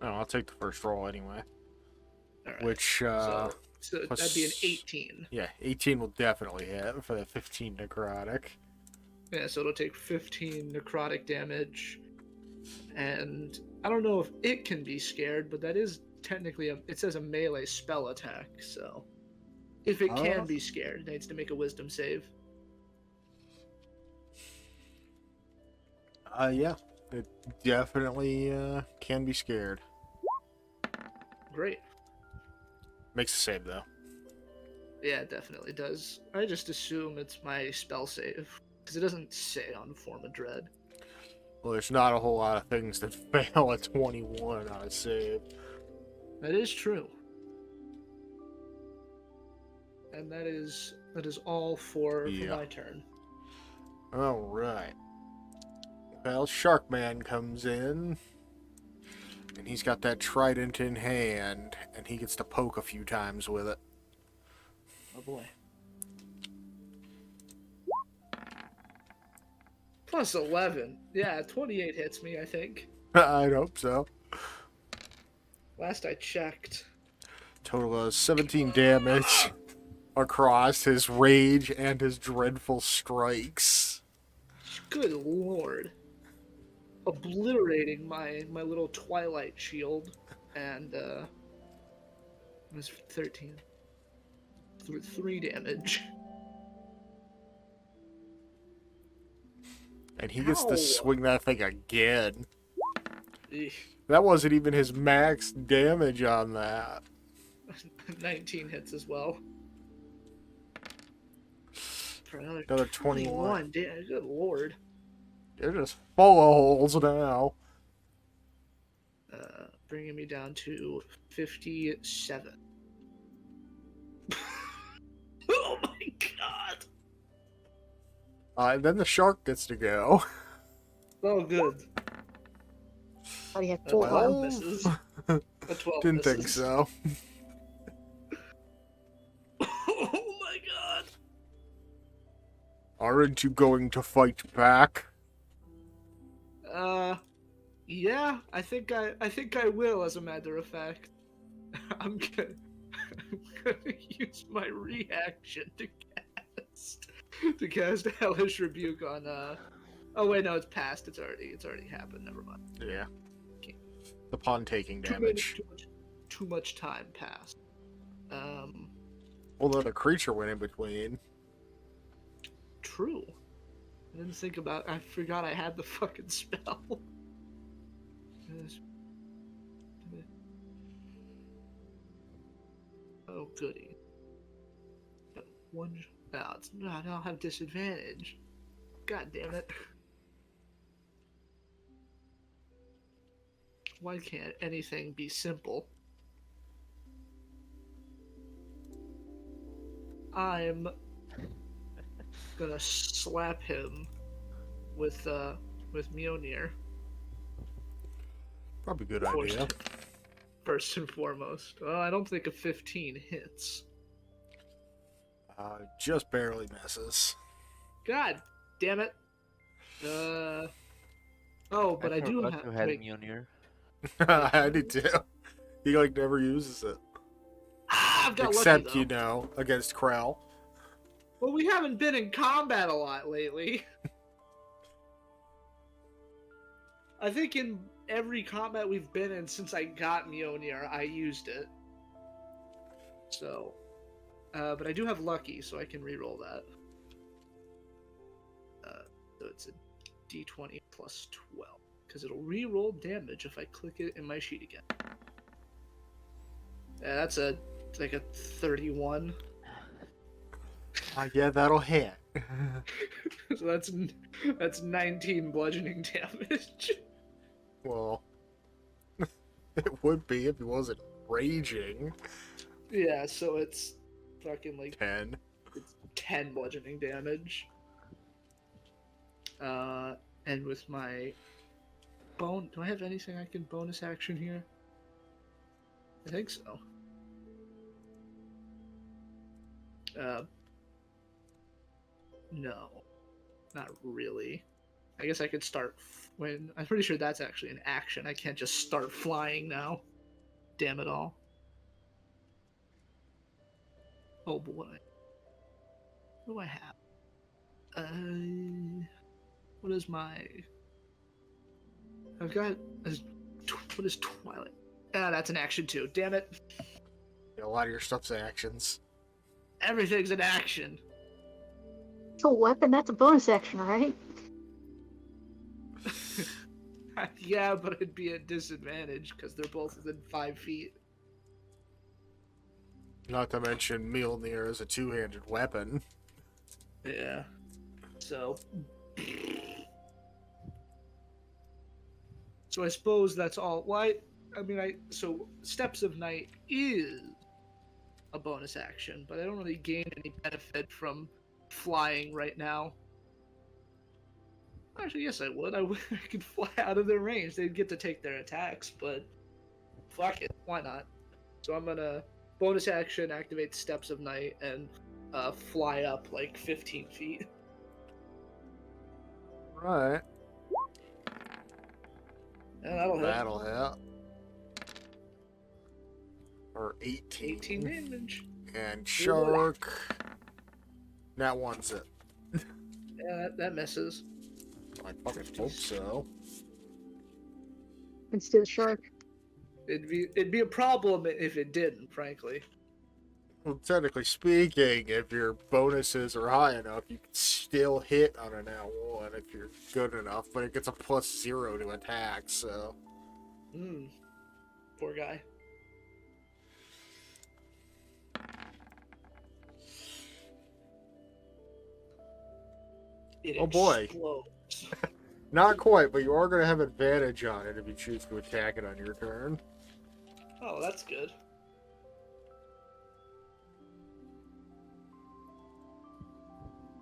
No, I'll take the first roll anyway. Alright. Which, So plus... that'd be an 18. Yeah, 18 will definitely hit for the 15 necrotic. Yeah, so it'll take 15 necrotic damage. And I don't know if it can be scared, but that is technically it says a melee spell attack, so if it can be scared, it needs to make a wisdom save. Yeah, it definitely can be scared. Great. Makes a save though. Yeah, it definitely does. I just assume it's my spell save, because it doesn't say on Form of Dread. Well, there's not a whole lot of things that fail at 21 on a save. That is true. And that is all for my turn. Alright. Well, Sharkman comes in, and he's got that trident in hand, and he gets to poke a few times with it. Oh boy. Plus 11. Yeah, 28 hits me, I think. I'd hope so. Last I checked. Total of 17 damage across his rage and his dreadful strikes. Good lord. Obliterating my little Twilight shield. And, it was 13. 3 damage. And he gets to swing that thing again. Eesh. That wasn't even his max damage on that. 19 hits as well. For Another 21. Damn, good lord. They're just full of holes now. Bringing me down to 57. Oh my god! And then the shark gets to go. Oh, good. Oh, you have 12 misses. A 12 Didn't misses. think so. Oh my god! Aren't you going to fight back? Yeah, I think I will, as a matter of fact. I'm good. gonna use my reaction to cast Hellish Rebuke on oh wait, no, it's passed. It's already happened. Never mind. Yeah. The pawn taking Too damage. too much time passed. Although the creature went in between. True. I didn't think about. I forgot I had the fucking spell. Oh goody. One. No, it's not. I'll have disadvantage. God damn it. Why can't anything be simple? I'm gonna slap him with Mjolnir. Probably a good idea. First and foremost. Well, I don't think a 15 hits. Just barely misses. God damn it. Oh, but I do forgot have. you had Wait. Mjolnir. I did too. He like never uses it. I've got Except, lucky, you though. know, against Krell. Well, we haven't been in combat a lot lately. I think in every combat we've been in since I got Mjolnir, I used it. So, but I do have lucky, so I can reroll that. So it's a d20 plus 12, because it'll reroll damage if I click it in my sheet again. Yeah, that's like a 31. Yeah, that'll hit. So that's 19 bludgeoning damage. Well, it would be if he wasn't raging. Yeah, so it's fucking like 10. it's 10 bludgeoning damage. And with my do I have anything I can bonus action here? I think so. No, not really. I guess I could start when I'm pretty sure that's actually an action. I can't just start flying now. Damn it all. Oh boy. What do I have? What is my? I've got. What is Twilight? Ah, that's an action too. Damn it! A lot of your stuff's actions. Everything's an action. It's a weapon, that's a bonus action, right? Yeah, but it'd be a disadvantage because they're both within 5 feet. Not to mention Mjolnir is a two-handed weapon. Yeah. So. So I suppose that's all. Why? I mean, so Steps of Night is a bonus action, but I don't really gain any benefit from flying right now. Actually, yes, I would. I could fly out of their range. They'd get to take their attacks, but fuck it, why not? So I'm gonna bonus action, activate Steps of Night, and fly up like 15 feet. Right. And that'll hit. That'll hit. Or 18. 18 damage. And Shark. That one's it. Yeah, that misses. I fucking hope so. And steal the shark. It'd be a problem if it didn't, frankly. Well, technically speaking, if your bonuses are high enough, you can still hit on a now one if you're good enough, but it gets a +0 to attack, so. Poor guy. It Oh boy. explodes. Not quite, but you are going to have advantage on it if you choose to attack it on your turn. Oh, that's good.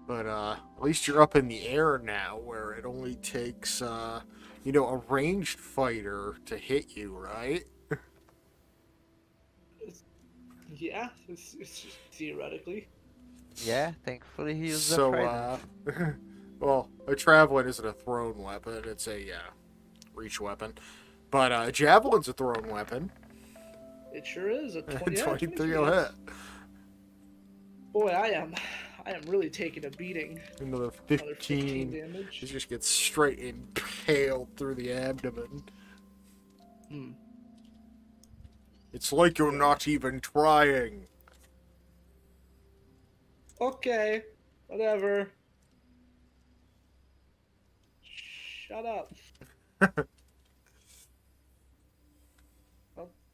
But at least you're up in the air now, where it only takes, you know, a ranged fighter to hit you, right? Yeah, it's theoretically. Yeah, thankfully he used So, a trident. well, a Traveling isn't a thrown weapon, it's a reach weapon. But a Javelin's a thrown weapon. It sure is a 20, yeah, 23 will hit. Boy, I am really taking a beating. Another Another 15 damage. He just gets straight impaled through the abdomen. Hmm. It's like you're not even trying. Okay, whatever. Shut up.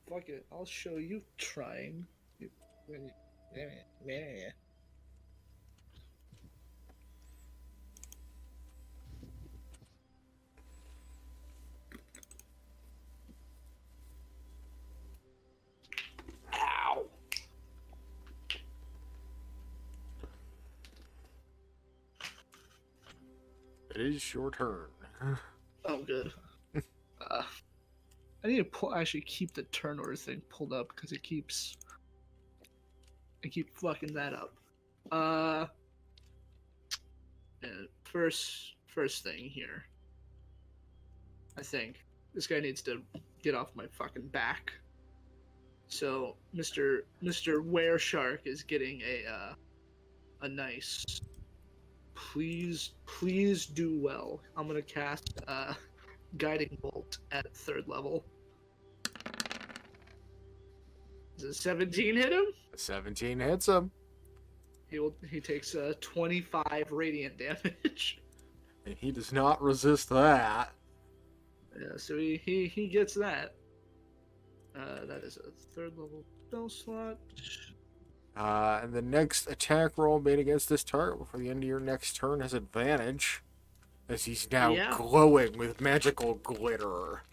Fuck it. I'll show you trying. Ow. It is your turn. Oh, good. I need to actually keep the turn order thing pulled up because I keep fucking that up. And first thing here. I think this guy needs to get off my fucking back. So Mr. Were Shark is getting a nice. Please do well. I'm gonna cast Guiding Bolt at 3rd level. Does a 17 hit him? 17 hits him. He takes 25 radiant damage. And he does not resist that. Yeah, so he gets that. That is a 3rd level spell slot. And the next attack roll made against this target before the end of your next turn has advantage, as he's now glowing with magical glitter.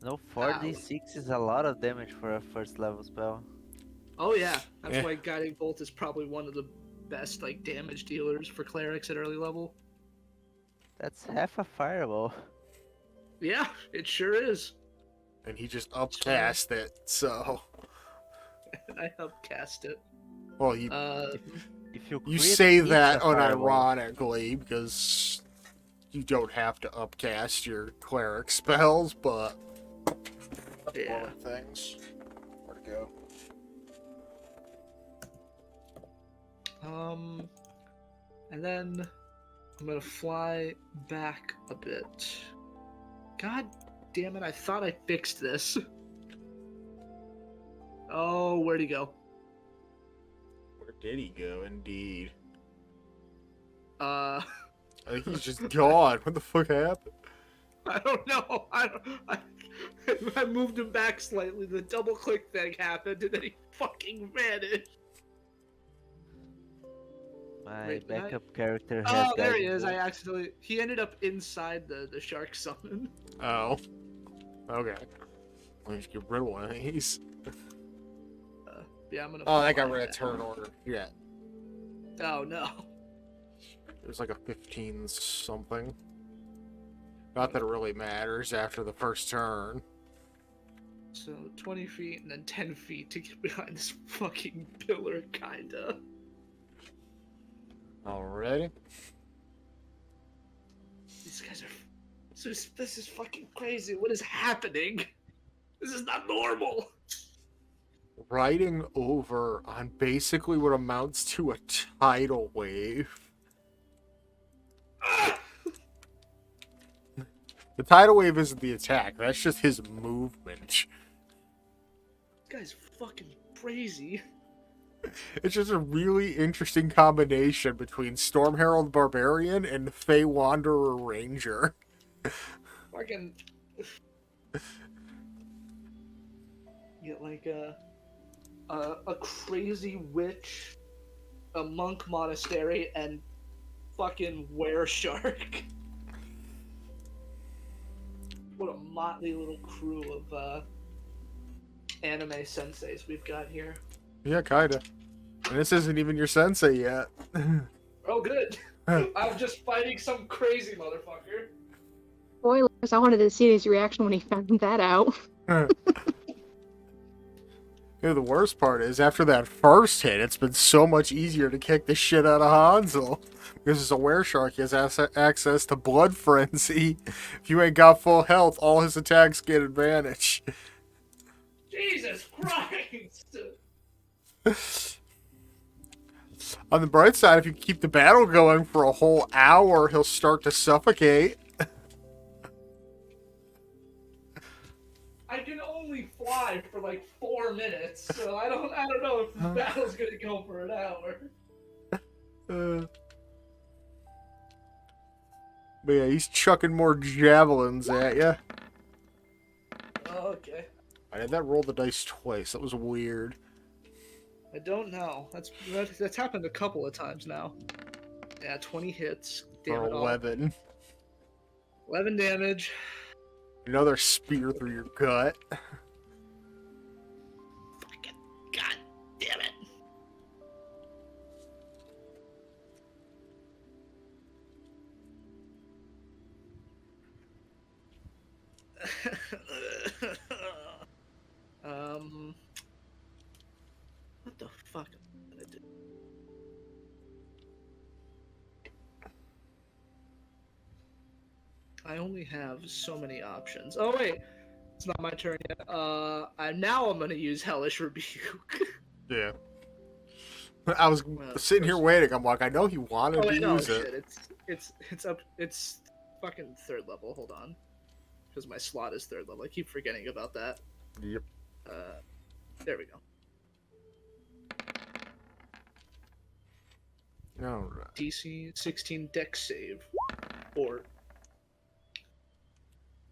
No, 4d6 is a lot of damage for a 1st level spell. Oh yeah, that's why Guiding Bolt is probably one of the best like damage dealers for clerics at early level. That's half a fireball. Yeah, it sure is. And he just upcast it, so... I upcast it. Well, you If you say crit, that it's a fireball. unironically, because you don't have to upcast your cleric spells, but... Yeah. Things. Where to go? And then I'm gonna fly back a bit. God damn it, I thought I fixed this. Oh, where'd he go? Where did he go, indeed? I I think he's just gone. What the fuck happened? don't know. I moved him back slightly. The double click thing happened, and then he fucking vanished. My Wait, did I- backup character has Oh, there he guiding is. bolt. He ended up inside the shark summon. Oh. Okay. Let me just get rid of one of these. Yeah, I'm gonna. Oh, that got fly rid of back. turn order. Yeah. Oh no. There's like a 15 something. Not that it really matters after the first turn. So 20 feet and then 10 feet to get behind this fucking pillar, kinda. Alrighty. These guys are. This is fucking crazy. What is happening? This is not normal. Riding over on basically what amounts to a tidal wave. Ah! The tidal wave isn't the attack, that's just his movement. This guy's fucking crazy. It's just a really interesting combination between Storm Herald Barbarian and Fey Wanderer Ranger. Fucking. Get like a crazy witch, a monk monastery, and fucking were shark. What a motley little crew of anime senseis we've got here. Yeah, kinda. And this isn't even your sensei yet. Oh, good. I'm just fighting some crazy motherfucker. Spoilers, I wanted to see his reaction when he found that out. Yeah, the worst part is, after that first hit, it's been so much easier to kick the shit out of Hansel. Because as a wereshark, he has access to Blood Frenzy. If you ain't got full health, all his attacks get advantage. Jesus Christ! On the bright side, if you keep the battle going for a whole hour, he'll start to suffocate. I can only fly for like 4 minutes, so I don't know if the battle's gonna go for an hour. But yeah, he's chucking more javelins at you. Oh, okay. I had that roll the dice twice. That was weird. I don't know. That's happened a couple of times now. Yeah, 20 hits. Damn Or it all. 11. 11 damage. Another spear through your gut. Fucking god damn it. What the fuck am I gonna do? I only have so many options. Oh wait, it's not my turn yet. I'm gonna use Hellish Rebuke. Yeah. I was sitting here waiting. I'm like, I know he wanted to use it. It's fucking 3rd level. Hold on, because my slot is 3rd level. I keep forgetting about that. Yep. There we go. Alright. DC 16 Dex save. Or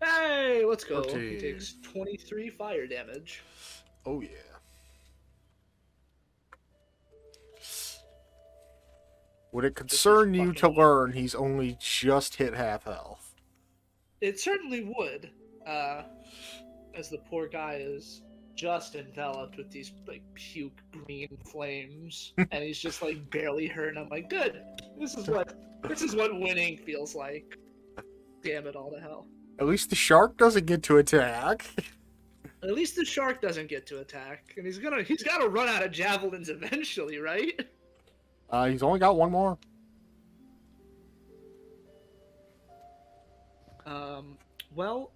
hey, let's go. 14. He takes 23 fire damage. Oh yeah. Would it concern you to learn he's only just hit half health? It certainly would. As the poor guy is just enveloped with these like puke green flames, and he's just like barely hurt. And I'm like, good. This is what winning feels like. Damn it all to hell. At least the shark doesn't get to attack. At least the shark doesn't get to attack, and he's got to run out of javelins eventually, right? He's only got one more. Well,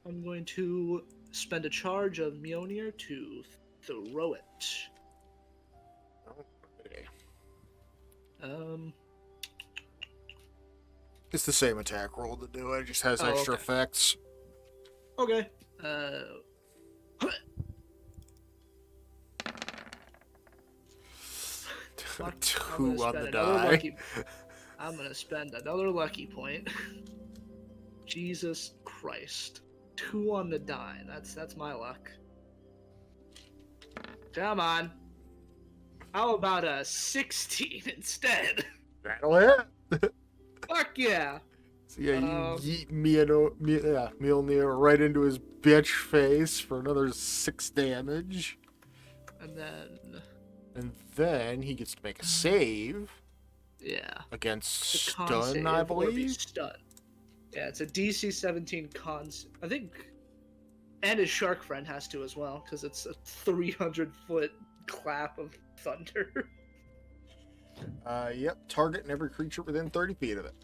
I'm going to spend a charge of Mjolnir to throw it. Okay. Um, It's the same attack roll to do it. It just has extra okay. effects. Okay. Two on the die. I'm gonna spend another lucky point. Jesus Christ. 2 on the die. That's my luck. Come on. How about a 16 instead? That'll hit. Fuck yeah. So yeah, you yeet Mjolnir right into his bitch face for another 6 damage. And then he gets to make a save. Yeah. Against It's a con stun, save I or be believe. Stun. Yeah, it's a DC 17 cons. I think, and his shark friend has to as well, because it's a 300-foot clap of thunder. Yep. Target and every creature within 30 feet of it.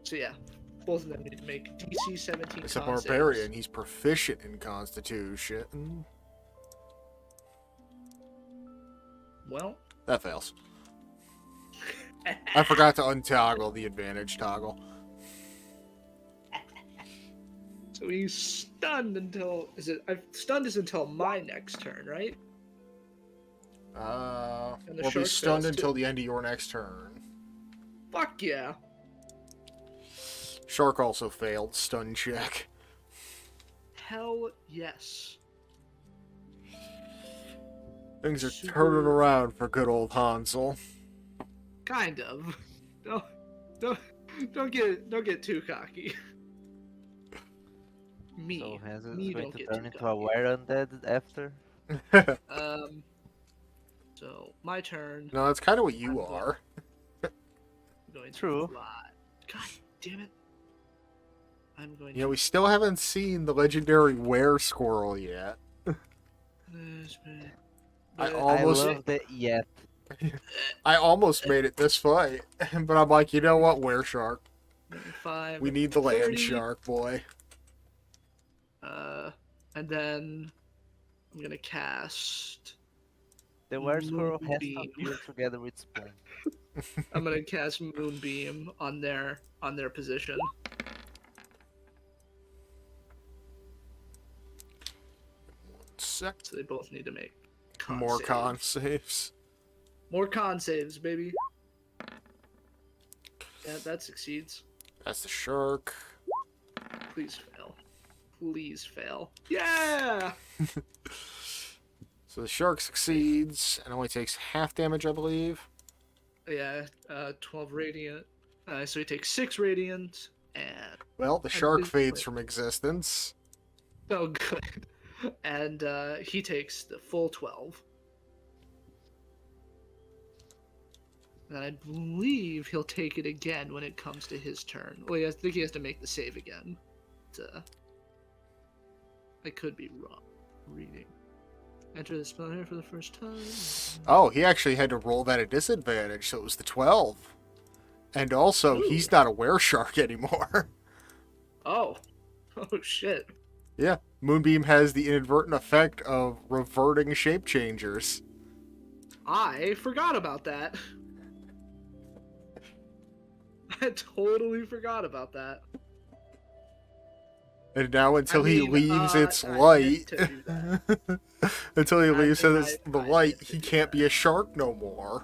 So yeah, both of them need to make DC 17. It's a con barbarian. saves. He's proficient in Constitution. Well, That fails. I forgot to untoggle the advantage toggle. so he's stunned until stunned is until my next turn, right? And the Will be shark stunned fails until too. the end of your next turn. Fuck yeah. Shark also failed stun check. Hell yes. Things are Super- turning around for good old Hansel. Kind of. Don't get too cocky. Me. So Hansel Me is going don't to get turn too into a cocky. were undead after? So my turn. No, that's kind of what I'm you going- are. I'm going to True. fly. God damn it. I'm going Yeah, to. we still haven't seen the legendary were squirrel yet. I I almost love the yet. I almost made it this fight, but I'm like, you know what, were shark. 5. We need the land 30, shark, boy. And then I'm gonna cast The were squirrel has to Moonbeam. appear together with Spoon. I'm gonna cast Moonbeam on their position. Sec. So they both need to make con More saves. con saves. More con saves, baby. Yeah, that succeeds. That's the shark. Please fail. Please fail. Yeah! So the shark succeeds and only takes half damage, I believe. Yeah, 12 radiant. So he takes 6 radiant, and... Well, the I shark did- fades wait. from existence. Oh, good. And he takes the full 12. And I believe he'll take it again when it comes to his turn. Well, I think he has to make the save again. I could be wrong. Reading. Enter the spell here for the first time. Oh, he actually had to roll that at disadvantage, so it was the 12. And also, Ooh. he's not a were-shark anymore. Oh. Oh, shit. Yeah, Moonbeam has the inadvertent effect of reverting shape changers. I forgot about that. I totally forgot about that. And now until I he mean, leaves its I meant light, to do that. until he I leaves mean, its the I light, meant to he do can't be that. a shark no more.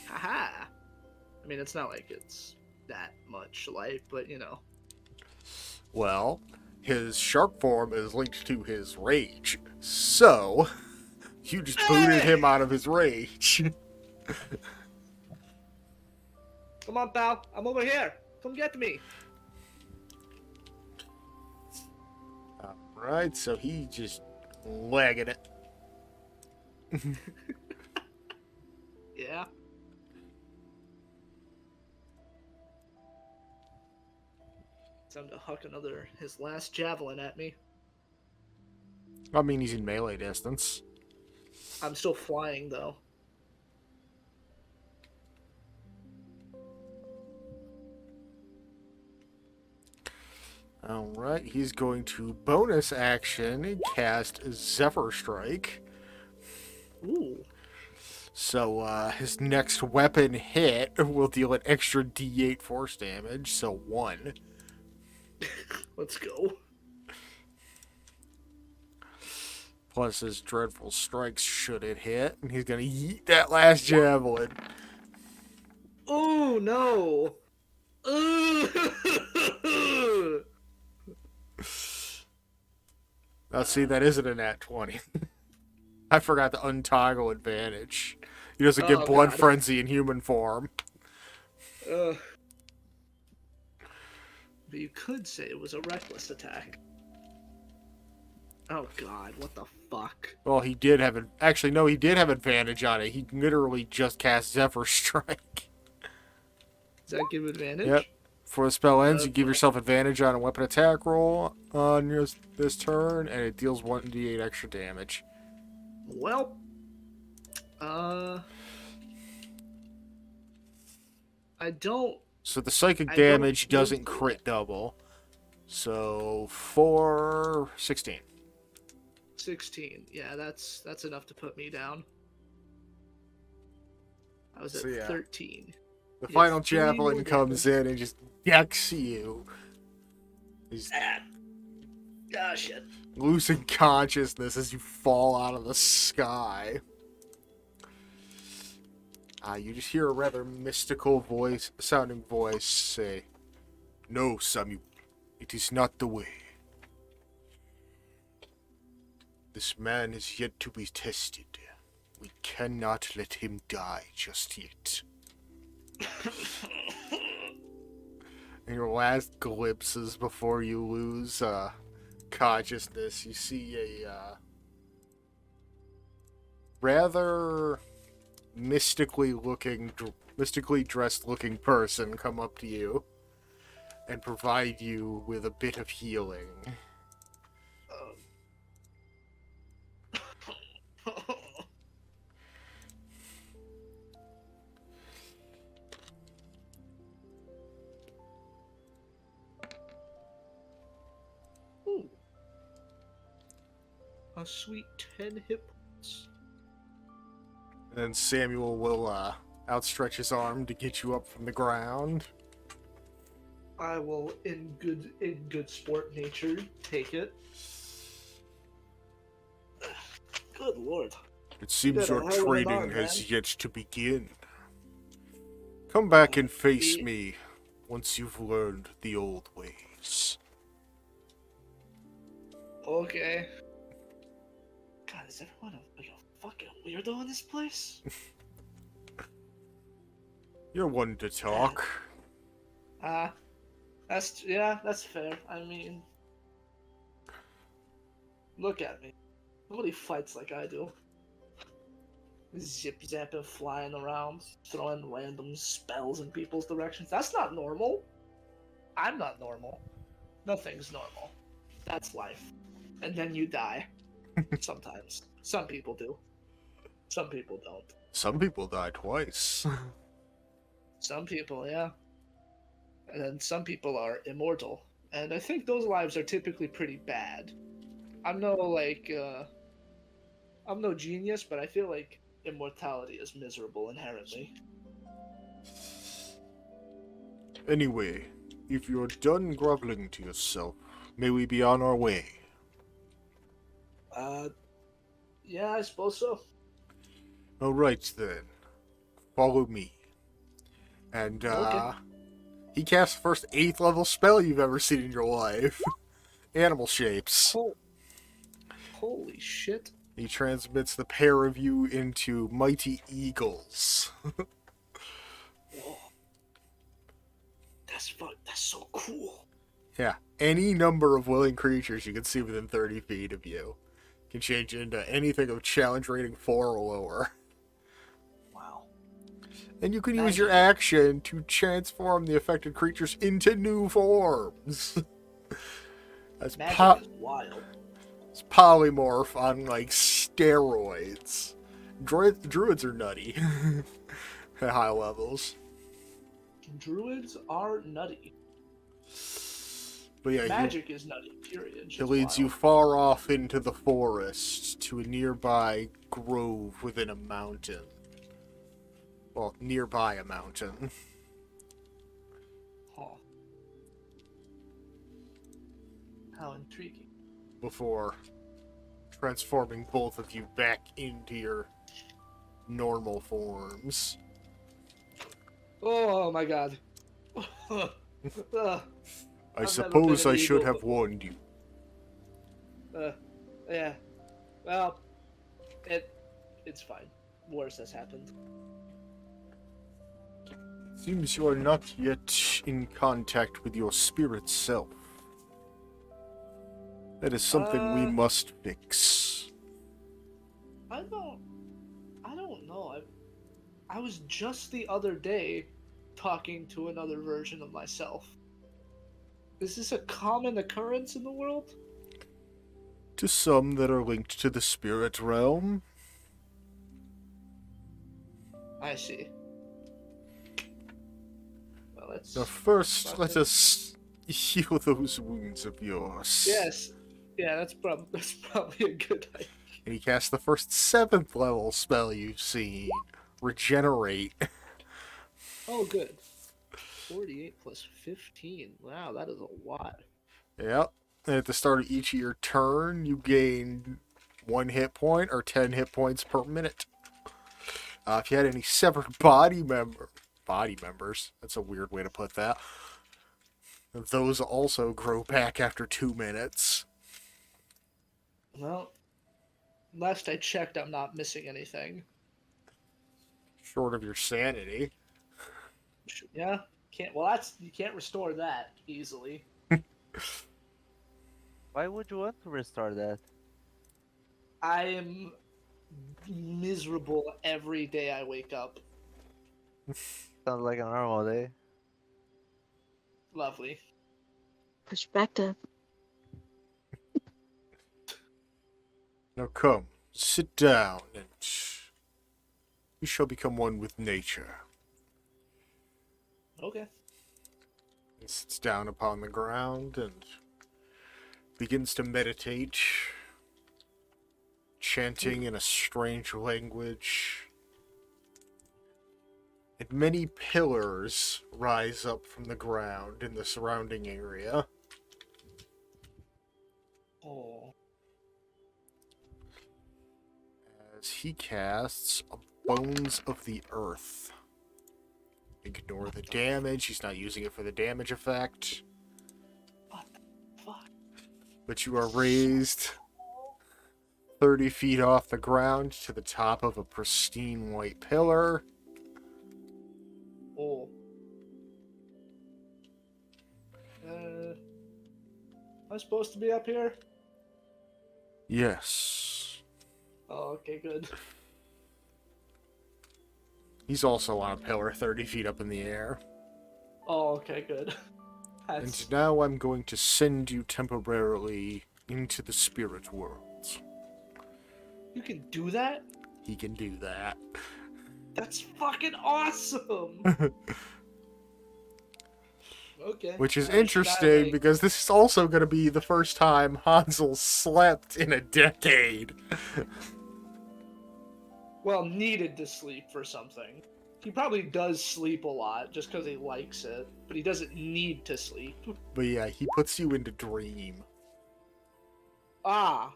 Haha. I mean, it's not like it's that much light, but you know. Well, his shark form is linked to his rage. So, you just booted him out of his rage. Come on, pal. I'm over here. Come get me. Alright, so he just legged it. Yeah. Time to huck his last javelin at me. I mean, he's in melee distance. I'm still flying, though. Alright, he's going to bonus action cast Zephyr Strike. Ooh. So, his next weapon hit will deal an extra d8 force damage, so 1. Let's go. Plus his dreadful strikes should it hit, and he's gonna yeet that last javelin. Oh, no. Ooh. Now, see, that isn't a nat 20. I forgot to untoggle advantage. He doesn't get Oh, blood God. frenzy in human form. But you could say it was a reckless attack. Oh god, what the fuck? Well, he did have an... Actually, no, he did have advantage on it. He literally just cast Zephyr Strike. Does that give advantage? Yep. Before the spell ends, you give Okay. yourself advantage on a weapon attack roll on this turn, and it deals 1d8 extra damage. Well, I don't. So the psychic I don't damage go doesn't for crit it. double. So 4, 16. 16. Yeah, that's enough to put me down. I was at So, yeah. 13. The Yeah, final 3 more javelin comes in and just decks you. He's Ah, shit. losing consciousness as you fall out of the sky. You just hear a rather mystical sounding voice say, "No, Samuel, it is not the way. This man is yet to be tested. We cannot let him die just yet." In your last glimpses before you lose consciousness, you see a rather mystically dressed looking person come up to you and provide you with a bit of healing. Ooh. a sweet 10 hit points. And then Samuel will outstretch his arm to get you up from the ground. I will, in good sport nature, take it. Good lord. It seems got a your hell of an training arm, has man. yet to begin. Come back and face The- me once you've learned the old ways. Okay. God, is everyone like a fucking weirdo in this place? You're one to talk. That's fair. I mean, look at me. Nobody fights like I do. Zip zapping, flying around, throwing random spells in people's directions. That's not normal. I'm not normal. Nothing's normal. That's life. And then you die. Sometimes. Some people do. Some people don't. Some people die twice. Some people, yeah. And then some people are immortal. And I think those lives are typically pretty bad. I'm no genius, but I feel like immortality is miserable inherently. Anyway, if you're done groveling to yourself, may we be on our way? Yeah, I suppose so. Alright then. Follow me. And, Okay. he casts the first 8th level spell you've ever seen in your life. Animal shapes. Holy shit. He transmits the pair of you into mighty eagles. Whoa. That's so cool. Yeah, any number of willing creatures you can see within 30 feet of you can change into anything of challenge rating 4 or lower. Wow. And you can use your action to transform the affected creatures into new forms. That's Magic is wild. It's polymorph on, like, steroids. Druids are nutty. At high levels. Druids are nutty. But yeah, Magic is nutty, period. it leads you far off into the forest to a nearby grove within a mountain. Well, nearby a mountain. Huh. How intriguing. Before transforming both of you back into your normal forms. Oh my god. I suppose I should have warned you. Yeah. Well, it's fine. Worse has happened. Seems you are not yet in contact with your spirit self. That is something we must fix. I don't know. I was just the other day talking to another version of myself. Is this a common occurrence in the world? To some that are linked to the spirit realm. I see. Well, let's... Now first, let us heal those wounds of yours. Yes. Yeah, that's probably a good idea. And he casts the first 7th level spell you've seen. Regenerate. Oh, good. 48 plus 15. Wow, that is a lot. Yep. And at the start of each of your turn, you gain 1 hit point or 10 hit points per minute. If you had any severed body members, that's a weird way to put that. Those also grow back after 2 minutes. Well, last I checked, I'm not missing anything. Short of your sanity. Yeah, you can't restore that easily. Why would you want to restore that? I am miserable every day I wake up. Sounds like a normal day. Lovely. Perspective. Now come, sit down, and you shall become one with nature. Okay. He sits down upon the ground and begins to meditate. chanting in a strange language. And many pillars rise up from the ground in the surrounding area. Oh. As he casts a Bones of the Earth. Ignore the damage. He's not using it for the damage effect. What the fuck? But you are raised 30 feet off the ground to the top of a pristine white pillar. Oh. Am I supposed to be up here? Yes. Oh, okay, good. He's also on a pillar 30 feet up in the air. Oh, okay, good. That's... And now I'm going to send you temporarily into the spirit world. You can do that? He can do that. That's fucking awesome! Okay. Which is Should I, interesting like- because this is also going to be the first time Hansel slept in a decade. Well, needed to sleep for something. He probably does sleep a lot just because he likes it, but he doesn't need to sleep. But yeah, he puts you into dream. Ah.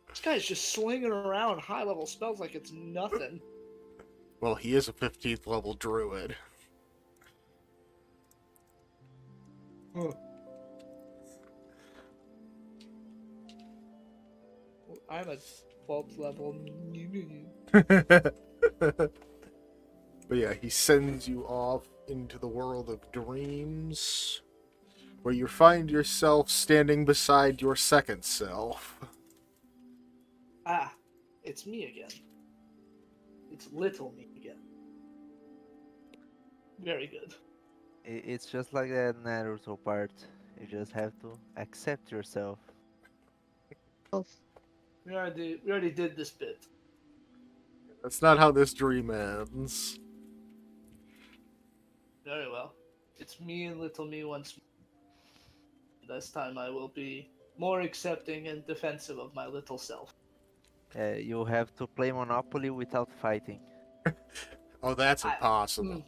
This guy's just slinging around high-level spells like it's nothing. Well, he is a 15th level druid. Huh. I'm a 12th level. But yeah, he sends you off into the world of dreams, where you find yourself standing beside your second self. Ah, it's me again. It's little me again. Very good. It's just like that Naruto part. You just have to accept yourself. Oh, We already did this bit. That's not how this dream ends. Very well. It's me and little me once more. This time I will be more accepting and defensive of my little self. You have to play Monopoly without fighting. Oh, that's I- impossible.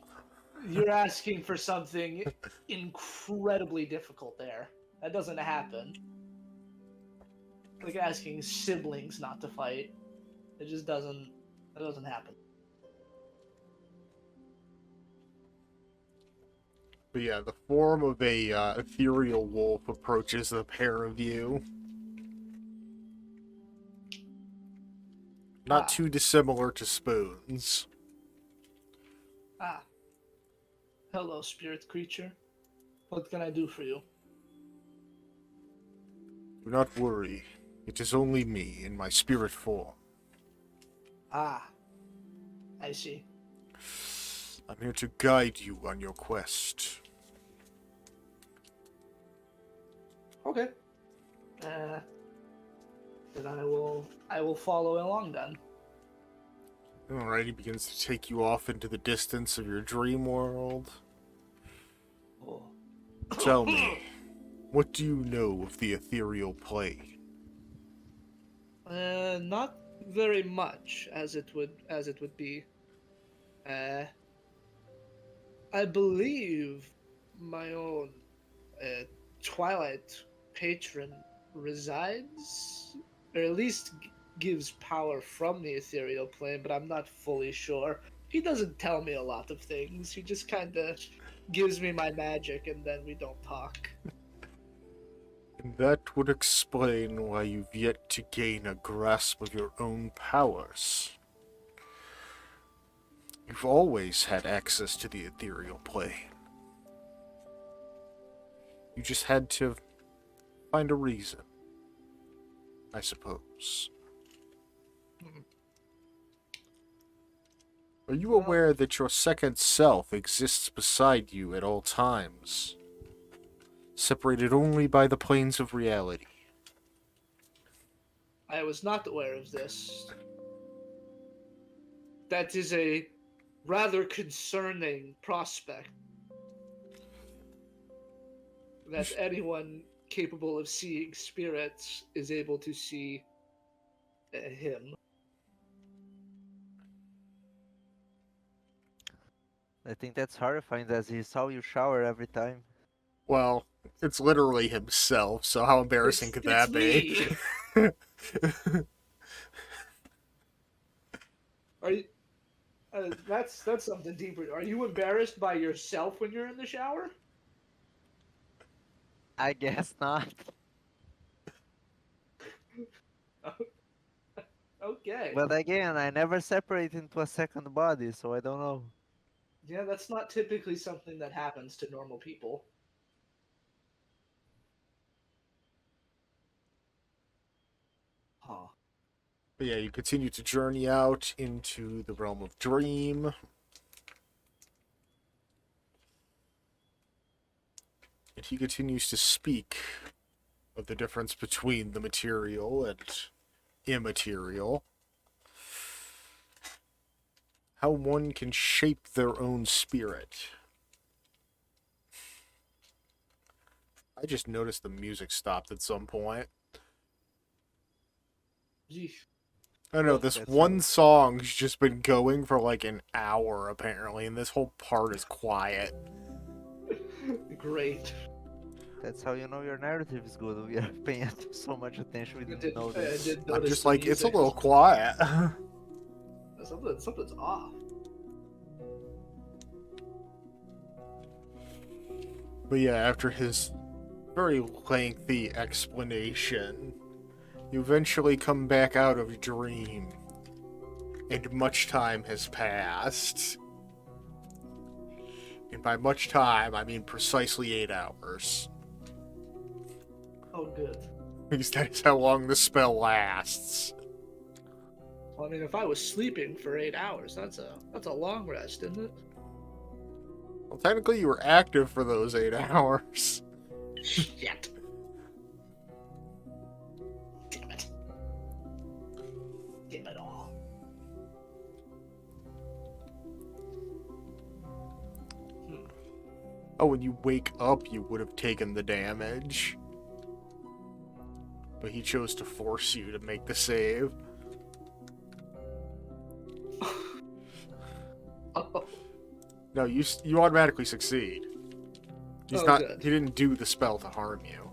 You're asking for something incredibly difficult there. That doesn't happen. Like asking siblings not to fight. It just doesn't. That doesn't happen. But yeah, the form of a ethereal wolf approaches the pair of you. Not Ah. too dissimilar to spoons. Ah. Hello, spirit creature. What can I do for you? Do not worry. It is only me in my spirit form. Ah. I see. I'm here to guide you on your quest. Okay. Then I will follow along then. Alright, he begins to take you off into the distance of your dream world. Oh. Tell me, what do you know of the ethereal plane? Not very much, as it would be. I believe my own Twilight patron resides, or at least gives power from the ethereal plane, but I'm not fully sure. He doesn't tell me a lot of things. He just kind of gives me my magic, and then we don't talk. And that would explain why you've yet to gain a grasp of your own powers. You've always had access to the ethereal plane. You just had to find a reason, I suppose. Are you aware that your second self exists beside you at all times, separated only by the planes of reality? I was not aware of this. That is a rather concerning prospect. That anyone capable of seeing spirits is able to see him. I think that's horrifying that he saw you shower every time. Well, it's literally himself, so how embarrassing could It's that be? me. Are you? That's something deeper. Are you embarrassed by yourself when you're in the shower? I guess not. Okay. But again, I never separate into a second body, so I don't know. Yeah, that's not typically something that happens to normal people. Huh. But yeah, you continue to journey out into the realm of dream. And he continues to speak of the difference between the material and immaterial. How one can shape their own spirit. I just noticed the music stopped at some point. Yeesh. I don't know, this That's one right. song's just been going for like an hour, apparently, and this whole part is quiet. Great. That's how you know your narrative is good. We are paying so much attention, we I didn't notice. did I'm notice just the like, it's a music. little quiet. Something's off. But yeah, after his very lengthy explanation, you eventually come back out of dream, and much time has passed. And by much time, I mean precisely 8 hours. Oh, good. Because that is how long the spell lasts. Well, I mean, if I was sleeping for 8 hours, that's a long rest, isn't it? Well, technically you were active for those 8 hours. Shit. Damn it. Damn it all. Oh, when you wake up, you would have taken the damage. But he chose to force you to make the save. Oh, No, you automatically succeed. He's Oh, not. good. He didn't do the spell to harm you.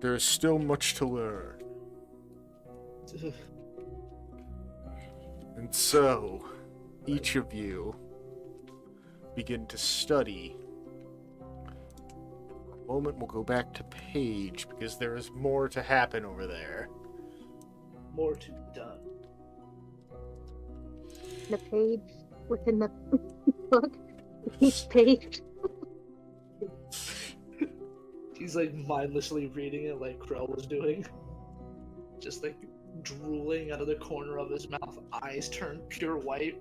There is still much to learn, and so each of you begin to study. For a moment, we'll go back to Paige because there is more to happen over there. more to be done. The page within the book. Each page. He's like mindlessly reading it like Krell was doing. Just like drooling out of the corner of his mouth, eyes turned pure white.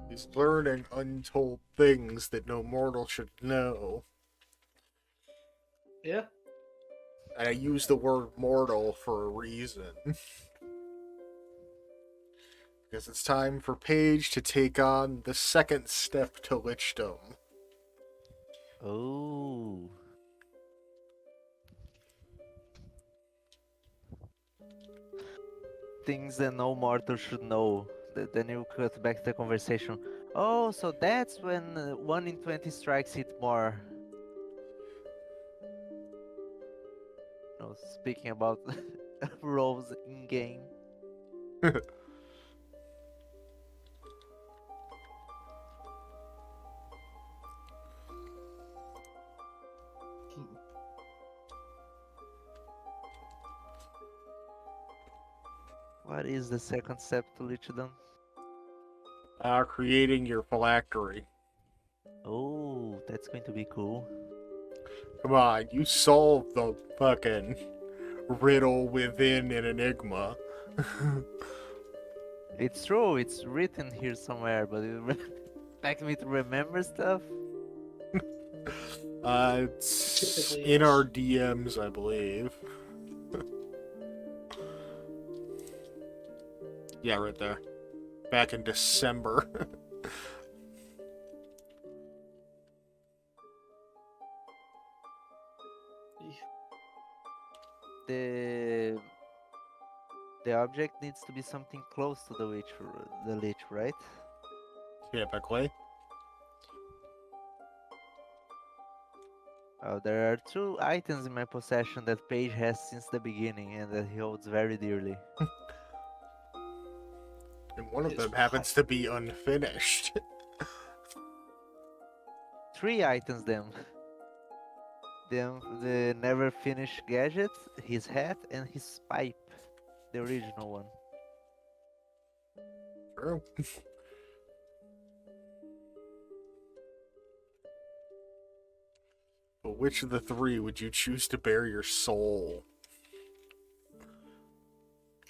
He's learning untold things that no mortal should know. Yeah. And I use the word mortal for a reason. Because it's time for Paige to take on the second step to lichdom. Oh. Things that no mortal should know. Then you cut back the conversation. Oh, so that's when 1 in 20 strikes hit more. No, speaking about rolls in game. What is the second step to Lichdom? Creating your phylactery. Oh, that's going to be cool. Come on, you solved the fucking riddle within an enigma. It's true, it's written here somewhere, but you expect me to remember stuff? It's Typically, in yes. our DMs, I believe. Yeah, right there. Back in December. the object needs to be something close to the lich, right? Typically. Oh, there are 2 items in my possession that Paige has since the beginning and that he holds very dearly. And one of His them happens to be unfinished. 3 items then. The never finished gadget, his hat, and his pipe. The original one. True. But which of the 3 would you choose to bear your soul?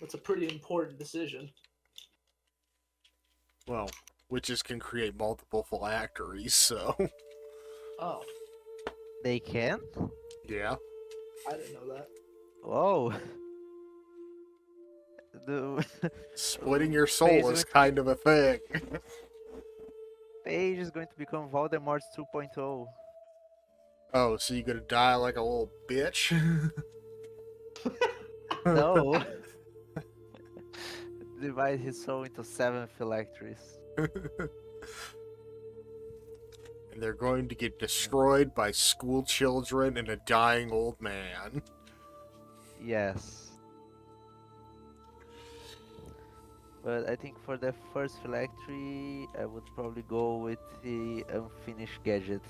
That's a pretty important decision. Well, witches can create multiple phylacteries, so... Oh, They can? yeah. I didn't know that. Whoa. The Splitting your soul is kind of a thing. Paige is going to become Voldemort's 2.0. Oh, so you gonna die like a little bitch? No. Divide his soul into 7 phylacteries. And they're going to get destroyed by school children and a dying old man. Yes. But I think for the first phylactery, I would probably go with the unfinished gadget.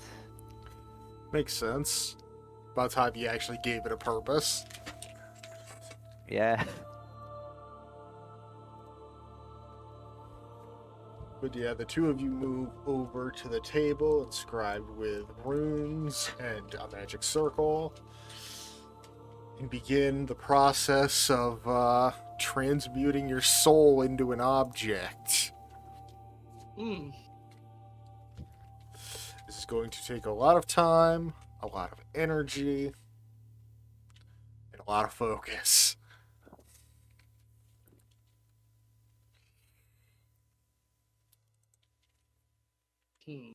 Makes sense. About time you actually gave it a purpose. Yeah. But yeah, the 2 of you move over to the table inscribed with runes and a magic circle. And begin the process of transmuting your soul into an object. Hmm. This is going to take a lot of time, a lot of energy, and a lot of focus. Hmm.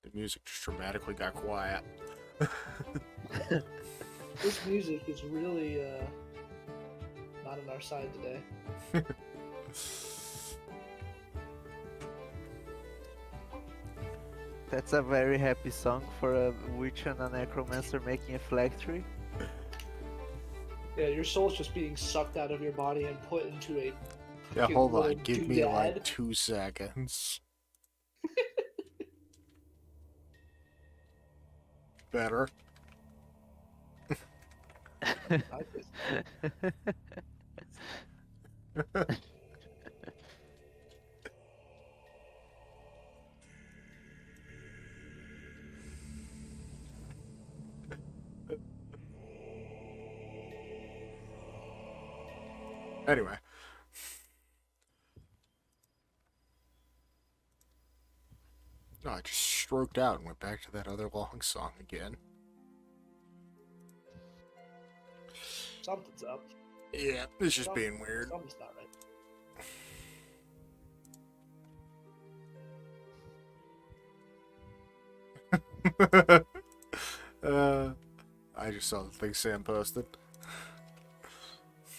The music just dramatically got quiet. This music is really not on our side today. That's a very happy song for a witch and a necromancer making a phylactery. Yeah, your soul's just being sucked out of your body and put into a. Yeah, fucking hold on. little Give me like doodad. 2 seconds. Better. I just- Anyway. Oh, I just stroked out and went back to that other long song again. Something's up. Yeah, it's just being weird. Something's not right. I just saw the thing Sam posted.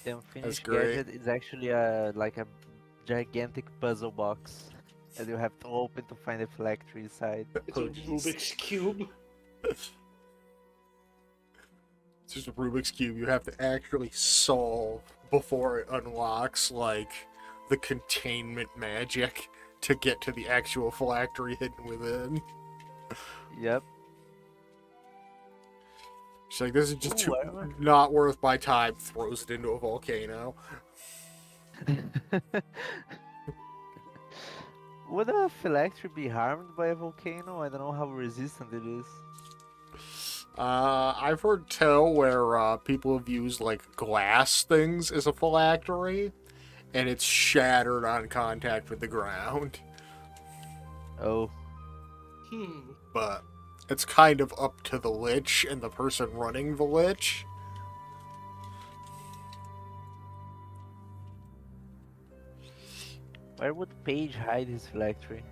The unfinished great. gadget is actually like a gigantic puzzle box that you have to open to find the phylactery inside. It's a Rubik's Cube. It's just a Rubik's Cube you have to actually solve before it unlocks, like, the containment magic to get to the actual phylactery hidden within. Yep. She's like, this is just Ooh, not worth my time, throws it into a volcano. Would a phylactery be harmed by a volcano? I don't know how resistant it is. I've heard tell where people have used, like, glass things as a phylactery, and it's shattered on contact with the ground. Oh. But it's kind of up to the lich and the person running the lich. Where would Paige hide his phylactery?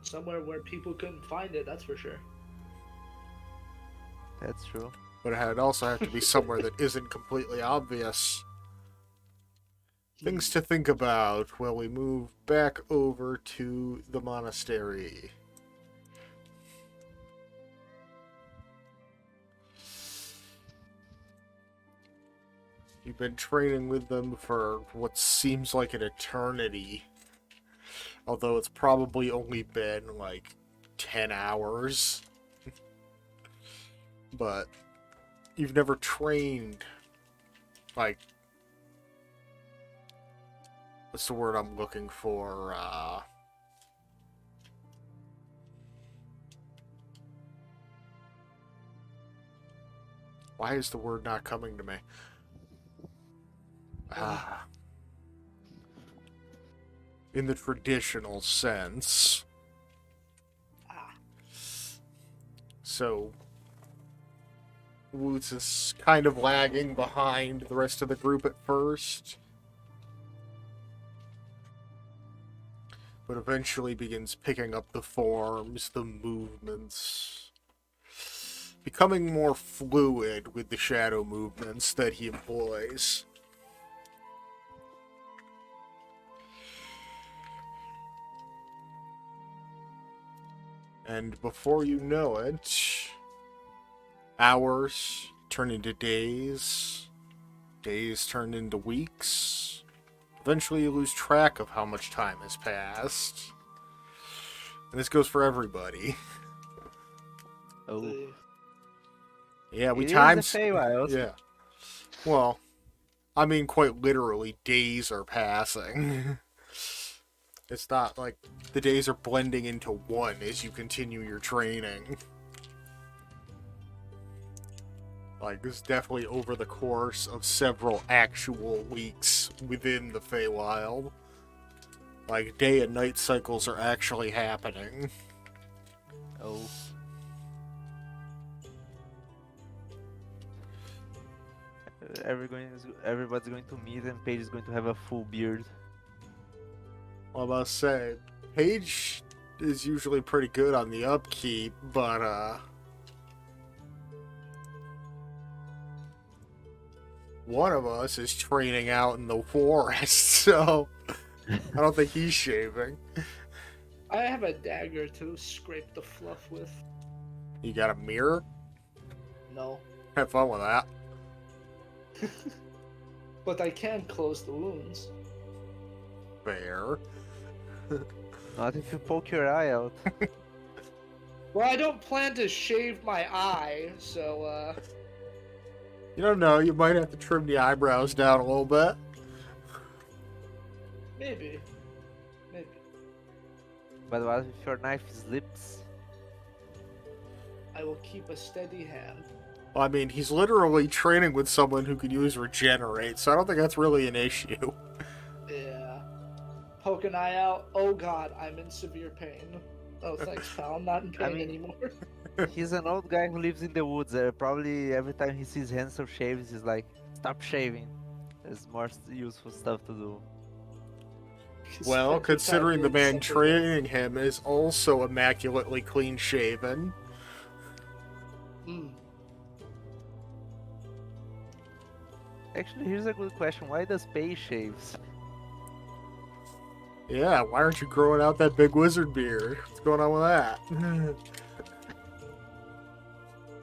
Somewhere where people couldn't find it, that's for sure. That's true. But it'd also have to be somewhere that isn't completely obvious. Things to think about when we move back over to the monastery. You've been training with them for what seems like an eternity. Although it's probably only been like 10 hours. But you've never trained, like, what's the word I'm looking for? Why is the word not coming to me? In the traditional sense. So Woots is kind of lagging behind the rest of the group at first, but eventually begins picking up the forms, the movements, becoming more fluid with the shadow movements that he employs. And before you know it, hours turn into days, days turn into weeks. Eventually you lose track of how much time has passed. And this goes for everybody. Oh, Yeah, we it is times... the Faewild. Yeah. Well, I mean quite literally, days are passing. It's not like the days are blending into one as you continue your training. Like, this is definitely over the course of several actual weeks within the Faewild. Like, day and night cycles are actually happening. Oh. Everybody's going to meet, and Paige is going to have a full beard. Well, I must say, Paige is usually pretty good on the upkeep, but, one of us is training out in the forest, so I don't think he's shaving. I have a dagger to scrape the fluff with. You got a mirror? No. Have fun with that. But I can close the wounds. Fair. Not if you poke your eye out. Well, I don't plan to shave my eye, so, You don't know, you might have to trim the eyebrows down a little bit. maybe. Maybe. But what if your knife slips? I will keep a steady hand. Well, I mean, he's literally training with someone who can use regenerate, so I don't think that's really an issue. Yeah. Poke an eye out. Oh god, I'm in severe pain. Oh, thanks, pal. I'm not in pain anymore. He's an old guy who lives in the woods. Probably every time he sees Hansel shaves, he's like, stop shaving. There's more useful stuff to do. Well, Spend considering the your time man doing something training him is also immaculately clean-shaven. else. Actually, here's a good question. Why does Paige shaves? Yeah, why aren't you growing out that big wizard beard? What's going on with that?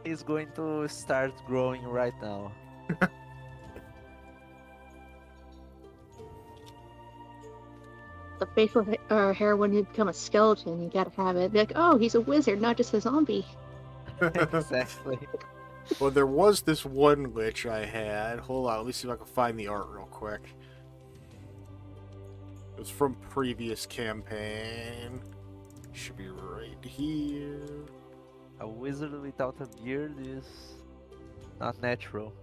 He's going to start growing right now. The facial hair when you become a skeleton, you gotta have it. Be like, oh, he's a wizard, not just a zombie. Exactly. Well, there was this one lich I had. Hold on, let me see if I can find the art real quick. It was from previous campaign. Should be right here. A wizard without a beard is not natural.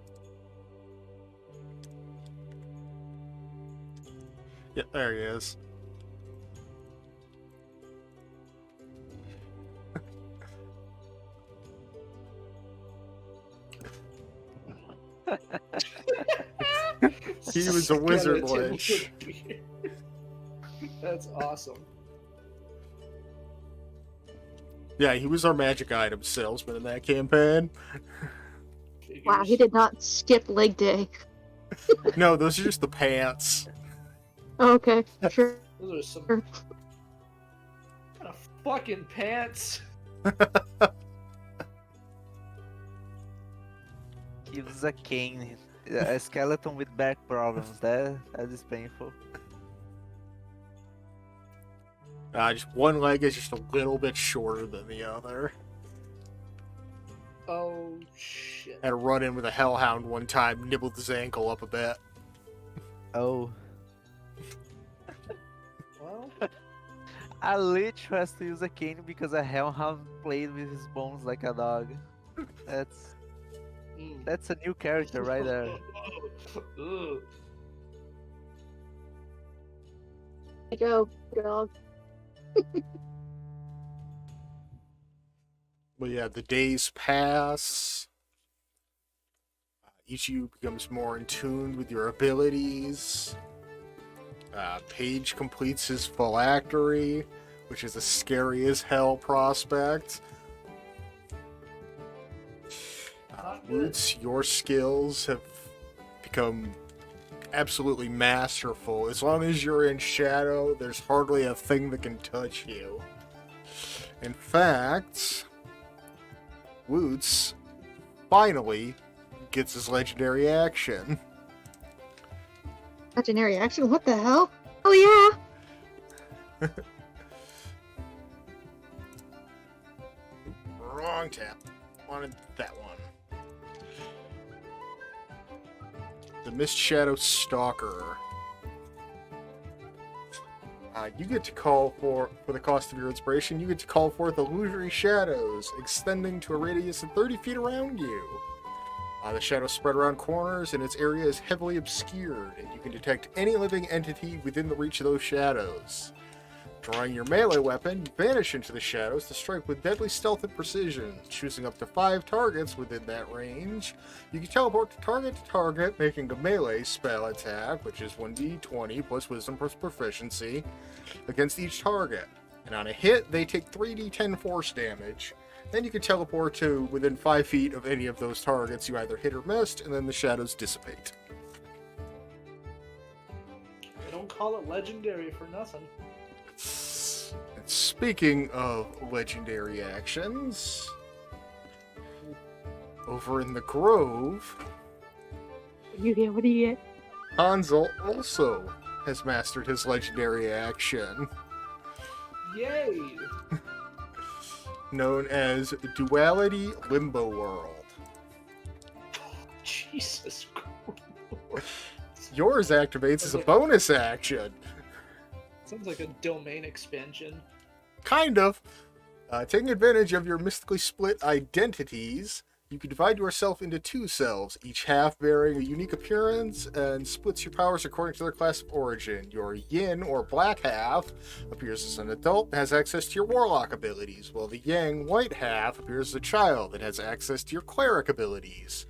Yeah, there he is. He was a wizard Skeleton lich. with beard. That's awesome. Yeah, he was our magic item salesman in that campaign. Wow, he Figures. did not skip leg day. No, those are just the pants. Oh, okay, sure. Those are some Sure. kind of fucking pants. He was a cane. A skeleton with back problems. That is painful. Just one leg is just a little bit shorter than the other. Oh shit. Had a run in with a hellhound one time, nibbled his ankle up a bit. Oh. Well, A lich has to use a cane because a hellhound played with his bones like a dog. That's mm. that's a new character right there. Ugh. Go, dog. But yeah, the days pass. Each of you becomes more in tune with your abilities. Paige completes his phylactery, which is a scary as hell prospect. Not good. Roots, your skills have become absolutely masterful. As long as you're in shadow, there's hardly a thing that can touch you. In fact, Woots finally gets his legendary action. Legendary action? What the hell? Oh yeah! Wrong tab. Wanted that one. The Mist Shadow Stalker. You get to call for the cost of your inspiration, you get to call forth illusory shadows, extending to a radius of 30 feet around you. The shadows spread around corners, and its area is heavily obscured, and you can detect any living entity within the reach of those shadows. Drawing your melee weapon, you vanish into the shadows to strike with deadly stealth and precision, choosing up to 5 targets within that range. You can teleport to target, making a melee spell attack, which is 1d20 plus wisdom plus proficiency, against each target. And on a hit, they take 3d10 force damage. Then you can teleport to within 5 feet of any of those targets you either hit or missed, and then the shadows dissipate. They don't call it legendary for nothing. And speaking of legendary actions, over in the Grove, What do you get? What do you get? Hansel also has mastered his legendary action, Yay! known as Duality Limbo World. Jesus Christ. Yours activates as a bonus action. Sounds like a domain expansion. Kind of. Taking advantage of your mystically split identities, you can divide yourself into 2 selves, each half bearing a unique appearance, and splits your powers according to their class of origin. Your yin, or black half, appears as an adult and has access to your warlock abilities, while the yang, white half, appears as a child and has access to your cleric abilities.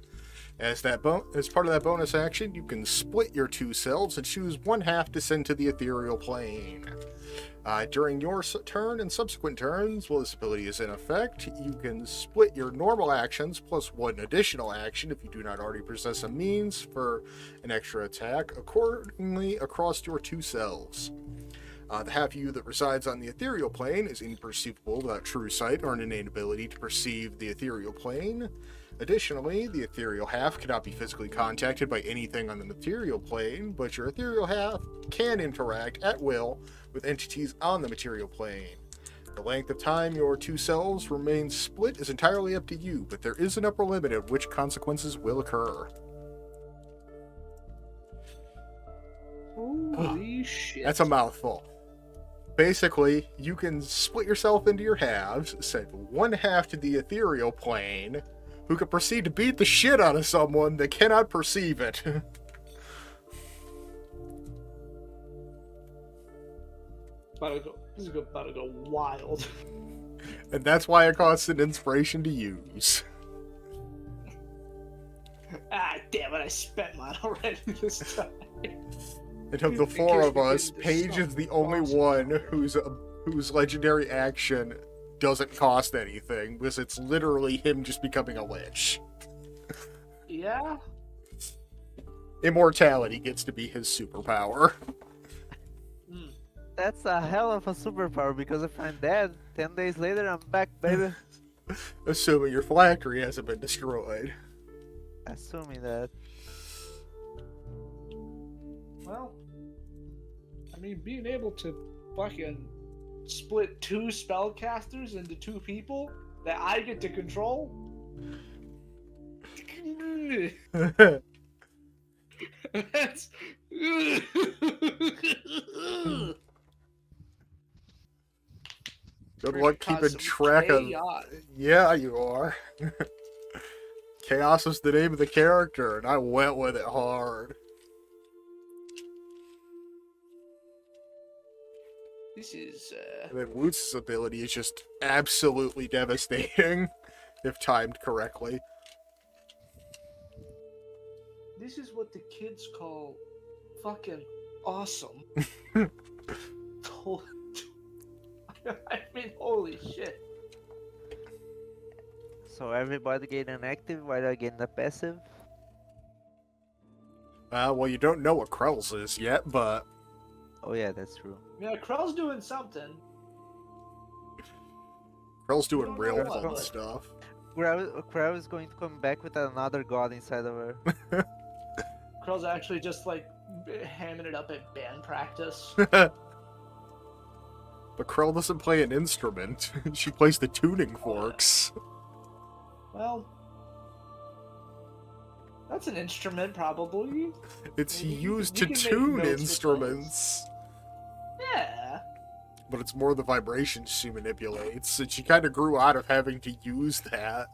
As part of that bonus action, you can split your 2 selves and choose one half to send to the ethereal plane. During your turn and subsequent turns, while this ability is in effect, you can split your normal actions plus 1 additional action if you do not already possess a means for an extra attack, accordingly across your 2 selves. The half of you that resides on the ethereal plane is imperceivable without true sight or an innate ability to perceive the ethereal plane. Additionally, the ethereal half cannot be physically contacted by anything on the material plane, but your ethereal half can interact at will with entities on the material plane. The length of time your 2 selves remain split is entirely up to you, but there is an upper limit at which consequences will occur. Holy shit. That's a mouthful. Basically, you can split yourself into your halves, send one half to the ethereal plane, who can proceed to beat the shit out of someone that cannot perceive it. This is about to go wild. And that's why it costs an inspiration to use. Ah, damn it, I spent mine already this time. And of the In 4 case of we us, didn't, there's Paige is something the only awesome. one whose legendary action doesn't cost anything, because it's literally him just becoming a lich. Yeah. Immortality gets to be his superpower. Hmm. That's a hell of a superpower, because if I'm dead, 10 days later I'm back, baby. Assuming your phylactery hasn't been destroyed. Assuming that. Well, I mean, being able to fucking split 2 spellcasters into 2 people that I get to control. That's. Good luck keeping track of... Yeah, you are. Chaos is the name of the character, and I went with it hard. This is, And then Woots' ability is just absolutely devastating, if timed correctly. This is what the kids call fucking awesome. I mean, holy shit. So everybody get an active while I get the passive? Well, you don't know what Krell's is yet, but... Oh yeah, that's true. Yeah, Krell's doing something. Krell's doing don't real know fun what. stuff. Crow is going to come back with another god inside of her. Krell's actually just like hamming it up at band practice. But Krell doesn't play an instrument. She plays the tuning forks. Well, that's an instrument, probably. It's Maybe used you to can make tune notes with instruments. Yeah. But it's more the vibrations she manipulates, and she kind of grew out of having to use that.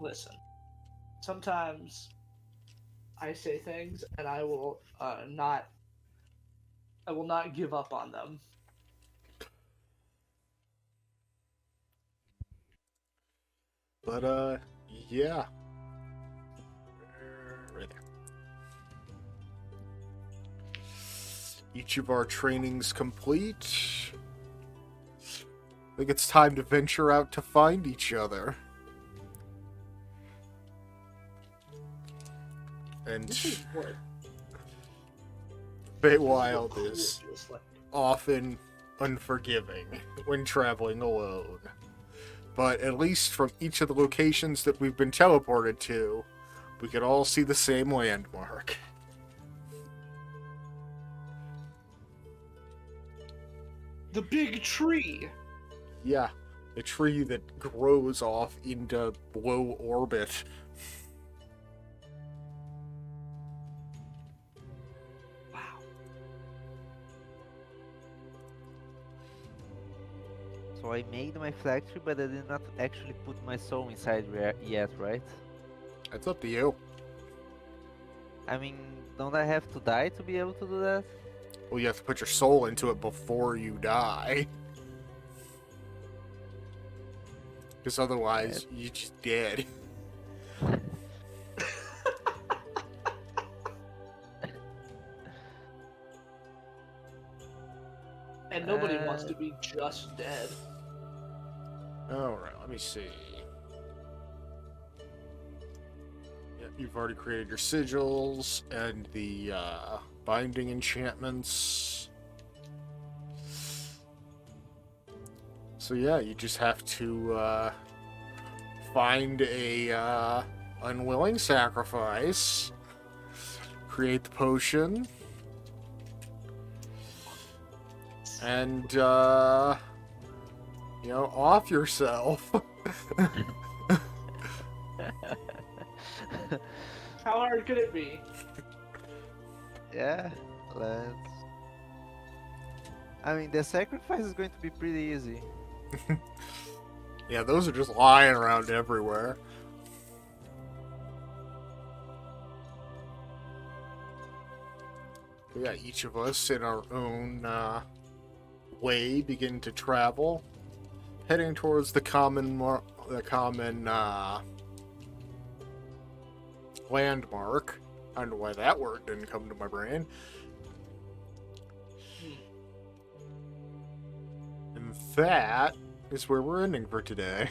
Listen, sometimes I say things and I will not give up on them. But, yeah. Right there. Each of our trainings complete. I think it's time to venture out to find each other. And This is what Faewild is feels like. often unforgiving when traveling alone. But at least from each of the locations that we've been teleported to, we could all see the same landmark. The big tree. Yeah, the tree that grows off into low orbit. Wow. So I made my phylactery, but I did not actually put my soul inside yet, right? That's up to you. I mean, don't I have to die to be able to do that? Well, you have to put your soul into it before you die. Because otherwise, you're just dead. And nobody wants to be just dead. Alright, let me see. Yeah, you've already created your sigils and the binding enchantments. So yeah, you just have to find a unwilling sacrifice, create the potion, and you know, off yourself. How hard could it be? Yeah, let's... I mean, the sacrifice is going to be pretty easy. Yeah, those are just lying around everywhere. But yeah, each of us in our own way begin to travel, heading towards the common landmark. I don't know why that word didn't come to my brain. And that is where we're ending for today.